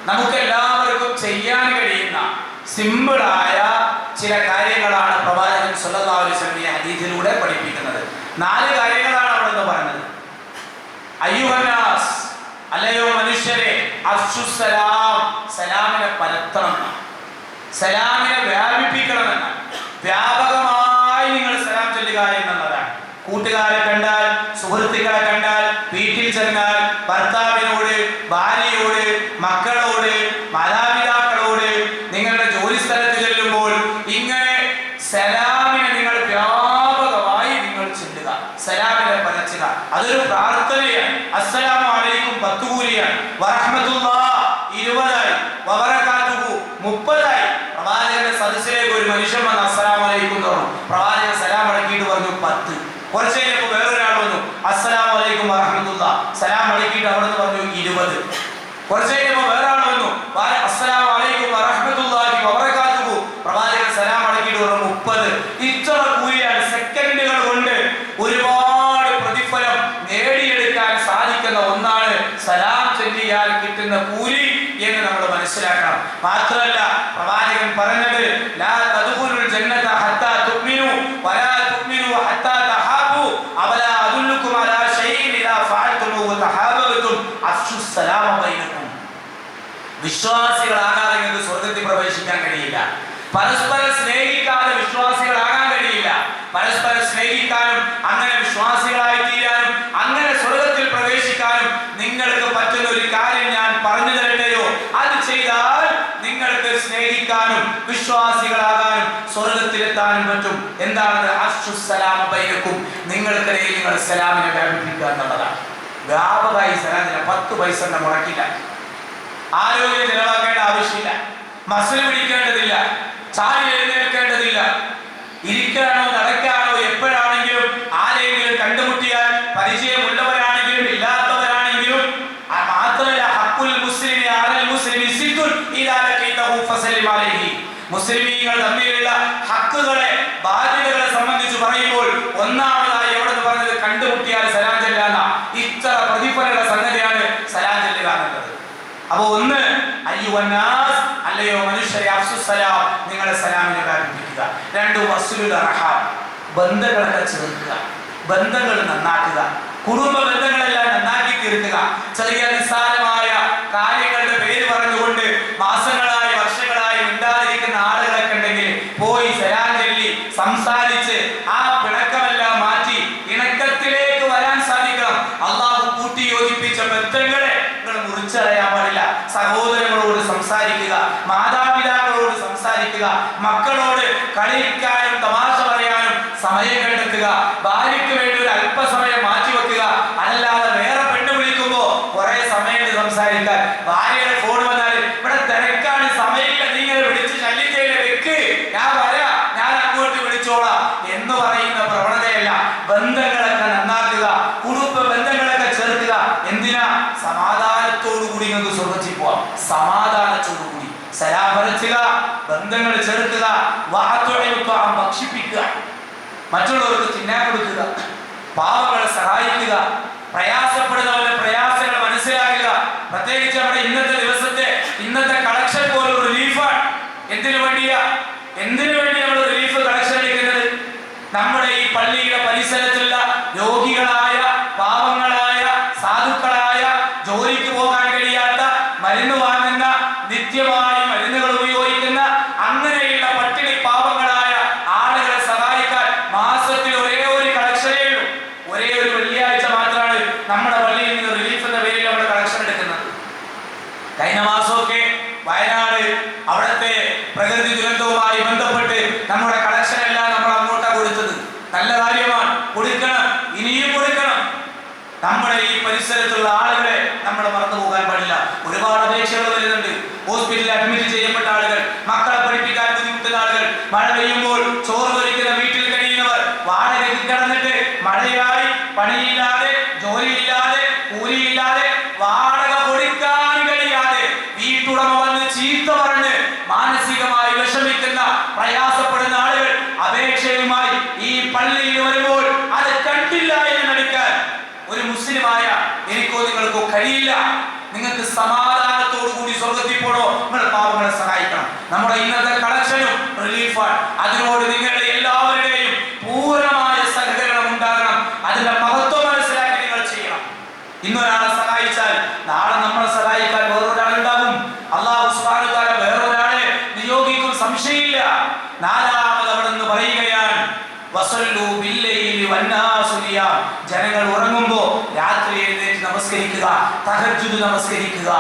നമുക്ക് എല്ലാവർക്കും ചെയ്യാൻ കഴിയുന്ന സിമ്പിളായ ചില കാര്യങ്ങളാണ് പ്രവാചകൻ സല്ലല്ലാഹു അലൈഹി വസല്ലം ഈ ഹദീസിലൂടെ പഠിപ്പിക്കുന്നത് 4 കാര്യങ്ങളാണ് അവിടെ നിന്ന് പറഞ്ഞത് അയ്യുഹന്നാസ് അല്ലയോ മനുഷ്യരെ അഫ്ശുസ്സലാം സലാമിനെ പരത്തണം സലാമിനെ വ്യാപിപ്പിക്കണമെന്ന് വ്യാപകമായി നിങ്ങൾ സലാം ചൊല്ലുക എന്നുള്ളതാണ് കൂട്ടുകാരെ കണ്ടാൽ സുഹൃത്തുക്കളെ കണ്ടാൽ വീട്ടിൽ ചെന്നാൽ ഭർത്താവിനോട് ഭാര്യയോട് മക്കളോട് മാതാപിതാക്കളോട് നിങ്ങളുടെ ജോലി സ്ഥലത്ത് ചെല്ലുമ്പോൾ ഇങ്ങനെ സലാമിനെ നിങ്ങൾ വ്യാപകമായി നിങ്ങൾ ചെല്ലുക സലാമിനെ പരച്ചുക അതൊരു പ്രാർത്ഥനയാണ് അസ്സലാമു അലൈക്കും 10 കൂലിയാണ് വറഹ്മത്തുള്ളാഹി 20 വബറകാതുഹു 30 പ്രവാചകന്റെ സദസ്സിലേക്ക് ഒരു മനുഷ്യൻ വന്ന് അസ്സലാമു അലൈക്കും എന്ന് പറഞ്ഞു പ്രവാചകൻ സലാം അടക്കിയിട്ട് പറഞ്ഞു 10 കുറച്ച് കഴിഞ്ഞപ്പോൾ വേറൊരാൾ വന്നു അസ്സലാമു അലൈക്കും വറഹ്മത്തുള്ളാഹി സലാം അടക്കിയിട്ട് അവിടെ നിന്ന് പറഞ്ഞു 20 കുറച്ച് കഴിഞ്ഞപ്പോൾ വേറൊരാൾ വന്നു അസ്സലാമു അലൈക്കും വറഹ്മത്തുള്ളാഹി വബറകാതുഹു പ്രവാചകൻ സലാം അടക്കിയിട്ട് പറഞ്ഞു 30 ഇത്ര കൂലിയാണ്. സെക്കൻഡുകൾ കൊണ്ട് ഒരുപാട് പ്രതിഫലം നേടിയെടുക്കാൻ സാധിക്കുന്ന ഒന്നാണ് സലാം ചൊല്ലിയാൽ കിട്ടുന്ന കൂലി എന്ന് നമ്മൾ മനസ്സിലാക്കണം. മാത്രമല്ല പ്രവാചകൻ പറഞ്ഞത് ലാ തദ്ഖുലുൽ ജന്നത ഹത്താ തുഅ്മിനു വലാ തുഅ്മിനു ഹത്താ തഹാബു അവലാ അദുല്ലുകും അലാ ഷൈഇൻ ഇദാ ഫഅൽതുമു വതഹാബതും അഫ്ശുസ് സലാമ ബൈനകും. വിശ്വാസികളാകാതെ നിങ്ങൾക്ക് സ്വർഗ്ഗത്തിൽ പ്രവേശിക്കാൻ കഴിയില്ല. പരസ്പരം സ്നേഹിക്കാതെ വിശ്വാസികളാകാൻ കഴിയില്ല. പരസ്പരം സ്നേഹിക്കാനും അങ്ങനെ വിശ്വാസികളായി തീരാനും അങ്ങനെ സ്വർഗ്ഗത്തിൽ പ്രവേശിക്കാനും നിങ്ങൾക്ക് പറ്റുന്ന ഒരു കാര്യം ഞാൻ പറഞ്ഞു തരട്ടെയോ? അത് ചെയ്താൽ നിങ്ങൾക്ക് സ്നേഹിക്കാനും വിശ്വാസികളാകാനും സ്വർഗ്ഗത്തിലെത്താനും പറ്റും. എന്താണ്? അഫ്ശുസ് സലാമ ബൈനകും. നിങ്ങൾക്കിടയിൽ നിങ്ങൾ സലാമിനെ വ്യാപിപ്പിക്കുക എന്നുള്ളതാണ്. വ്യാപകമായി സലാം 10 പൈസ മുടക്കില്ല. ആരോഗ്യം ചെലവാക്കേണ്ട ആവശ്യമില്ല. മസിൽ പിടിക്കേണ്ടതില്ല. ചാടി എഴുന്നേൽക്കേണ്ടതില്ല. ഇരിക്കാനോ നടക്കാനോ എപ്പോഴാണെങ്കിലും ആരെങ്കിലും കണ്ടുമുട്ടിയാൽ പരിചയമുള്ളവരാണെങ്കിലും ഇല്ലാത്തവരാണെങ്കിലും മാത്രമല്ല ഹഖുൽ മുസ്ലിമി അലൽ മുസ്ലിമി സിദ്ദുൻ ഇദാ ലഖീതഹു ഫസല്ലിം അലൈഹി. മുസ്ലിമീങ്ങൾ തമ്മിലുള്ള ഹക്കുകളെ ബാധ്യതകളെ സംബന്ധിച്ച് പറയുമ്പോൾ ഒന്നാമതായി എവിടെ പറഞ്ഞത് കണ്ടുമുട്ടിയാൽ സലാം ചൊല്ലുക. ഇത്ര പ്രതിഫലമുള്ള സംഗതിയാണ് സലാം ചൊല്ലുക എന്നുള്ളത്. അപ്പൊ ഒന്ന് അയ്യുവന്നാസ് അല്ലയോ മനുഷ്യരെ അഫ്ശുസ് സലാം, നിങ്ങളുടെ സലാമിനെ വ്യാപിപ്പിക്കുക. 2 വസ്ലുൽ അർഹാം, ബന്ധങ്ങളൊക്കെ ചേർക്കുക, ബന്ധങ്ങൾ നന്നാക്കുക, കുടുംബ ബന്ധങ്ങളെല്ലാം നന്നാക്കി തീർക്കുക. ചെറിയ നിസ്സാരമായ കാര്യങ്ങളുടെ പേര് പറഞ്ഞുകൊണ്ട് മാസങ്ങളായി വർഷങ്ങളായി മിണ്ടാതിരിക്കുന്ന ആളുകളൊക്കെ ഉണ്ടെങ്കിൽ പോയി സലാം ചൊല്ലി സംസാരിച്ച് ആ പിണക്കമെല്ലാം മാറ്റി ഇണക്കത്തിലേക്ക് വരാൻ സാധിക്കണം. അള്ളാഹു കൂട്ടി യോജിപ്പിച്ച ബന്ധങ്ങളെ മുറിച്ചറിയാൻ പാടില്ല. സഹോദരങ്ങളോട് സംസാരിക്കുക, മാതാപിതാക്കളോട് സംസാരിക്കുക, മക്കളോട് കളിക്കാനും തമാശ പറയാനും സമയം കണ്ടെത്തുക, ഭാര്യയ്ക്ക് വേണ്ടി ഒരു അല്പസമയം മാറ്റിവെക്കുക. അല്ലാതെ വേറെ പെണ്ണ് വിളിക്കുമ്പോ കുറെ സമയം സംസാരിക്കാൻ, ഭാര്യയുടെ ഫോൺ വന്നാൽ ഇവിടെ തിരക്കാണ് സമയമില്ല, നീ ഇങ്ങനെ വിളിച്ച് ശല്യം ചെയ്യല, വെക്ക്, ഞാൻ വരാ, ഞാൻ അങ്ങോട്ട് വിളിച്ചോളാം എന്ന് പറയുന്ന പ്രവണതയല്ല. ബന്ധങ്ങളൊക്കെ നന്നാക്കുക, കുടുംബ ബന്ധങ്ങളൊക്കെ ചേർക്കുക. എന്തിനാ? സമാധാനത്തോടുകൂടി നിങ്ങൾക്ക് സ്വർഗ്ഗത്തിൽ പോവാം. സമാധാനത്തോടുകൂടി സലാം പറച്ചുക, ബന്ധങ്ങൾ ചേർക്കുക, ഭക്ഷിപ്പിക്കുക, മറ്റുള്ളവർക്ക് തിന്നാൻ കൊടുക്കുക, പാവങ്ങളെ സഹായിക്കുക, പ്രയാസപ്പെടുന്നവരുടെ പ്രയാസങ്ങൾ മനസ്സിലാക്കുക. പ്രത്യേകിച്ച് നമ്മുടെ ഇന്നത്തെ കളക്ഷൻ പോലും റിലീഫാണ്. എന്തിനു വേണ്ടിയാ നമ്മൾ റിലീഫ് കളക്ഷൻ എടുക്കുന്നത്? നമ്മുടെ ഈ പള്ളിയുടെ പരിസരത്തുള്ള രോഗികളായ പാവങ്ങളായ സാധുക്കളായ ജോലിക്ക് പോകാൻ കഴിയാത്ത മരുന്ന് വാങ്ങുന്ന നിത്യമായി മരുന്നുകൾ ഉപയോഗിക്കുന്ന അങ്ങനെയുള്ള പട്ടിണി പാവങ്ങളായ ആളുകളെ സഹായിക്കാൻ മാസത്തിൽ ഒരേ ഒരു കളക്ഷനേ ഉള്ളൂ. ഒരേ ഒരു വെള്ളിയാഴ്ച മാത്രമാണ് നമ്മുടെ പള്ളിയിൽ നിന്ന് റിലീഫ് എന്ന പേരിൽ നമ്മൾ കളക്ഷൻ എടുക്കുന്നത്. കഴിഞ്ഞ മാസമൊക്കെ വയനാട് അവിടുത്തെ പ്രകൃതി ദുരന്തവുമായി ബന്ധപ്പെട്ട് നമ്മുടെ കളക്ഷൻ എല്ലാം നമ്മൾ അങ്ങോട്ടാണ് കൊടുത്തത്. നല്ല കാര്യമാണ്, കൊടുക്കണം, ഇനിയും കൊടുക്കണം. നമ്മുടെ ഈ പരിസരത്തുള്ള ആളുകളെ നമ്മൾ മറന്നു പോകാൻ പാടില്ല. ഒരുപാട് അപേക്ഷകൾ വരുന്നുണ്ട്. ഹോസ്പിറ്റലിൽ അഡ്മിറ്റ് ചെയ്യപ്പെട്ട ആളുകൾ, മക്കളെ പഠിപ്പിക്കാൻ ബുദ്ധിമുട്ടുന്ന ആളുകൾ, മഴ പെയ്യുമ്പോൾ ചോറ് പൊരിക്കുന്ന വീട്ടിൽ കഴിയുന്നവർ, വാടകയ്ക്ക് കിടന്നിട്ട് മഴയായി പണിയില്ലാതെ ജോലിയില്ലാതെ കൂലിയില്ലാതെ വാടക കൊടുക്കാൻ കഴിയാതെ വീട്ടുടമ വന്ന് ചീത്ത പറഞ്ഞ് മാനസികമായി വിഷമിക്കുന്ന പ്രയാസപ്പെടുന്ന ആളുകൾ അപേക്ഷയുമായി ഈ പള്ളിയിൽ വരുമ്പോൾ അത് കണ്ടില്ല എന്ന് നടിക്കാൻ ഒരു മുസ്ലിമായ എനിക്കോ നിങ്ങൾക്കോ കഴിയില്ല. നിങ്ങൾക്ക് സമാധാനത്തോടു കൂടി സ്വർഗ്ഗത്തിൽ പോണോ? നിങ്ങൾ പാവങ്ങളെ സഹായിക്കണം. നമ്മുടെ ഇന്നത്തെ കളക്ഷനും റിലീഫാണ്. അതിനോട് നിങ്ങളുടെ എല്ലാവരുടെയും പൂർണ്ണമായ സഹകരണം ഉണ്ടാകണം. അതിന്റെ മഹത്വം മനസ്സിലാക്കി നിങ്ങൾ ചെയ്യണം. ഇന്നൊരാളെ സഹായിച്ചാൽ നാളെ നമ്മളെ സഹായിക്കാൻ വേറൊരാളുണ്ടാകും. അല്ലാഹു സുബ്ഹാനഹു വ തആല വേറൊരാളെ നിയോഗിക്കും, സംശയമില്ല. നാലാമത് അവിടെ നിന്ന് പറയുകയാണ് വസല്ലു ബില്ലൈലി വന്നാസു നിയാം. ജനങ്ങൾ ഉറങ്ങുമ്പോൾ രാത്രി എഴുന്നേറ്റ് നമസ്കരിക്കുക, തഹജ്ജുദ് നമസ്കരിക്കുക.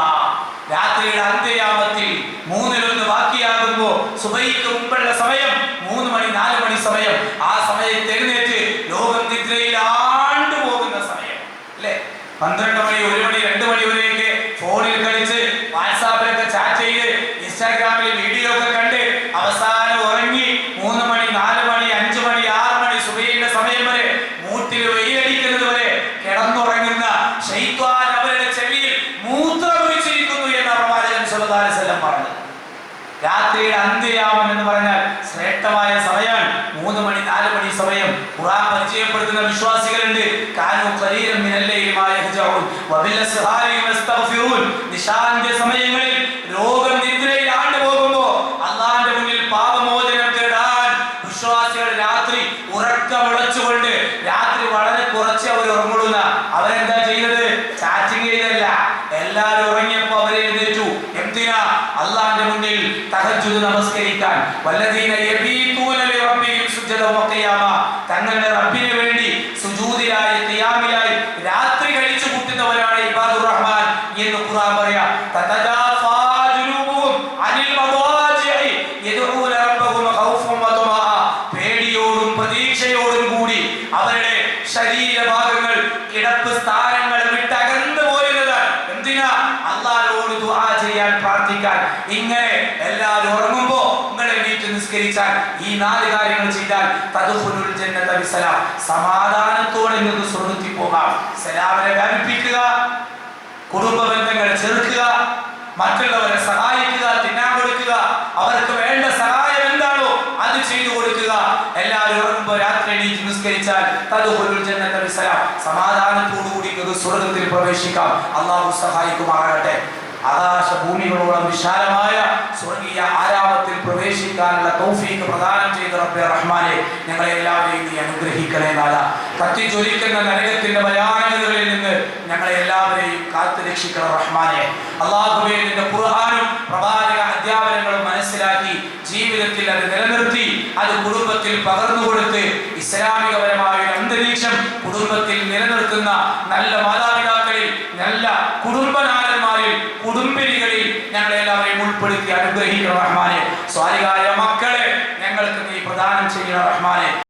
രാത്രിയുടെ അന്ത്യയാമത്തിൽ 1/3 ബാക്കിയാകുമ്പോൾ സുബഹിക്ക് മുമ്പുള്ള സമയം 3 മണി 4 മണി സമയം, ആ സമയത്ത് എഴുന്നേറ്റ് ലോകം നിദ്രയിൽ ആണ്ടുപോകുന്ന സമയം അല്ലേ? 12 മണി 1 മണി 2 മണി വരെയൊക്കെ ഫോണിൽ കളിച്ച് വാട്സാപ്പിലൊക്കെ ചാറ്റ് ചെയ്ത് ഇൻസ്റ്റാഗ്രാമിൽ വീഡിയോ ഒക്കെ കണ്ട് അവസാനം ഉറങ്ങി 3 മണി 4 മണി 5 മണി 6 മണി സുബഹിയുടെ സമയം വരെ മൂട്ടിൽ വെയിലടിക്കുന്നത് വരെ കിടന്നുറങ്ങുന്ന ശൈത്വാൻ അവരുടെ ചെവിയിൽ മൂത്രമൊഴിച്ചിരിക്കുന്നു എന്ന പ്രവാചകൻ സ്വല്ലല്ലാഹു അലൈഹി വസല്ലം പറഞ്ഞു. രാത്രിയുടെ അന്ത്യയാമം എന്ന് പറഞ്ഞാൽ ശ്രേഷ്ഠമായ സമയമാണ്. 3 മണി 4 4 മണി സമയം ഖുർആൻ പരിചയപ്പെടുത്തുന്ന വിശ്വാസികളുണ്ട്. കാനൂ ഖലീലൻ മിനൽ ലൈലി മാ യഹ്ജഊൻ വബിൽ അസ്ഹാരി യസ്തഗ്ഫിറൂൻ. നിശാന്ത്യ സമയങ്ങളിൽ ലോകം നിദ്രയിൽ ആണ്ടുപോകുമ്പോ അള്ളാഹുവിന്റെ മുന്നിൽ പാപമോചനം തേടാൻ വിശ്വാസികൾ രാത്രി ഉറക്കമുളച്ചുകൊണ്ട് രാത്രി വളരെ കുറച്ച് അവർ ഉറങ്ങുന്ന അവരെന്താ ചെയ്യുന്നത്? ചാറ്റിംഗ് ചെയ്തല്ല, എല്ലാവരും ഉറങ്ങിയപ്പോ അവരെ എഴുന്നേറ്റു. എന്തിനാ? അള്ളാഹുവിന്റെ മുന്നിൽ തഹജ്ജുദ് നമസ്കരിക്കാൻ. വല്ലദീന യബീതൂന ലിറബ്ബിഹിം സുജ്ജദൻ വഖിയാമ. തങ്ങളുടെ റബ്ബിന് വേണ്ടി സുജൂദിലായി ഖിയാമിലായി രാത്രി കഴിച്ചു കൂട്ടുന്നവരാണ് ഇബാദുർ റഹ്മാൻ എന്ന് ഖുർആൻ പറയാ. തതജാഫാ ജുനൂബുഹും അനിൽ മദാജിഇ യദഊന റബ്ബഹും ഖൗഫൻ വതമാ. പേടിയോടും പ്രതീക്ഷയോടും കൂടി അവരുടെ ശരീരഭാഗങ്ങൾ കിടപ്പ് സ്ഥാനങ്ങൾ വിട്ടകന്നു പോയിരുന്നത്. എന്തിനാ? അല്ലാഹുവോട് ദുആ ചെയ്യാൻ, പ്രാർത്ഥിക്കാൻ. ഇങ്ങനെ എല്ലാവരും ഉറങ്ങുമ്പോ നിങ്ങൾ എണീറ്റ് നിസ്കരിച്ചാൽ ഈ 4 കാര്യങ്ങൾ ചെയ്താൽ തദ്ഖുലുൽ ജന്നത ബിസലാം, സമാധാനത്തോടെ നിങ്ങൾക്ക് സ്വർഗ്ഗത്തിൽ പോകാം. സലാമിനെ വ്യാപിപ്പിക്കുക, കുടുംബ ബന്ധങ്ങൾ ചെറുക്കുക, മറ്റുള്ളവരെ സഹായിക്കുക, തിന്നാൻ കൊടുക്കുക, അവർക്ക് വേണ്ട സഹായം എന്താണോ അത് ചെയ്തു കൊടുക്കുക. എല്ലാവരും ഉറങ്ങുമ്പോൾ രാത്രി എണീറ്റ് നിസ്കരിച്ചാൽ തദ്ഖുലുൽ ജന്നത ബിസലാം, സമാധാനത്തോടുകൂടി നിങ്ങൾക്ക് സ്വർഗ്ഗത്തിൽ പ്രവേശിക്കാം. അല്ലാഹു സഹായിക്കുമാറാകട്ടെ. ആകാശഭൂമികളോളം വിശാലമായ സ്വർഗീയ ആരാമത്തിൽ പ്രവേശിക്കാനുള്ള തൗഫീഖ് പ്രദാനം ചെയ്ത റബ്ബേ റഹ്മാനെ, ഞങ്ങളെ എല്ലാവരെയും നീ അനുഗ്രഹിക്കണേ നാഥ. കത്തിജ്വലിക്കുന്ന നരകത്തിന്റെ ഭയാനകതകളിൽ നിന്ന് ഞങ്ങളെ എല്ലാവരെയും കാത്തു രക്ഷിക്കണം റഹ്മാനെ. അല്ലാഹുവേ, നിന്റെ ഖുർആനും പ്രവാചക അധ്യാപനങ്ങളും മനസ്സിലാക്കി ജീവിതത്തിൽ അത് നിലനിർത്തി അത് കുടുംബത്തിൽ പകർന്നു കൊടുത്ത് ഇസ്ലാമികപരമായ ഒരു അന്തരീക്ഷം കുടുംബത്തിൽ നിലനിർത്തുന്ന നല്ല മാതാപിതാക്കളിൽ, നല്ല കുടുംബനാഥന്മാരിൽ, കുടുംബിനികളിൽ ഞങ്ങളെല്ലാവരെയും ഉൾപ്പെടുത്തി അനുഗ്രഹിക്കണം റഹ്മാനെ. സ്വാലിഹായ മക്കളെ ഞങ്ങൾക്ക് നീ പ്രദാനം ചെയ്യണം റഹ്മാനെ.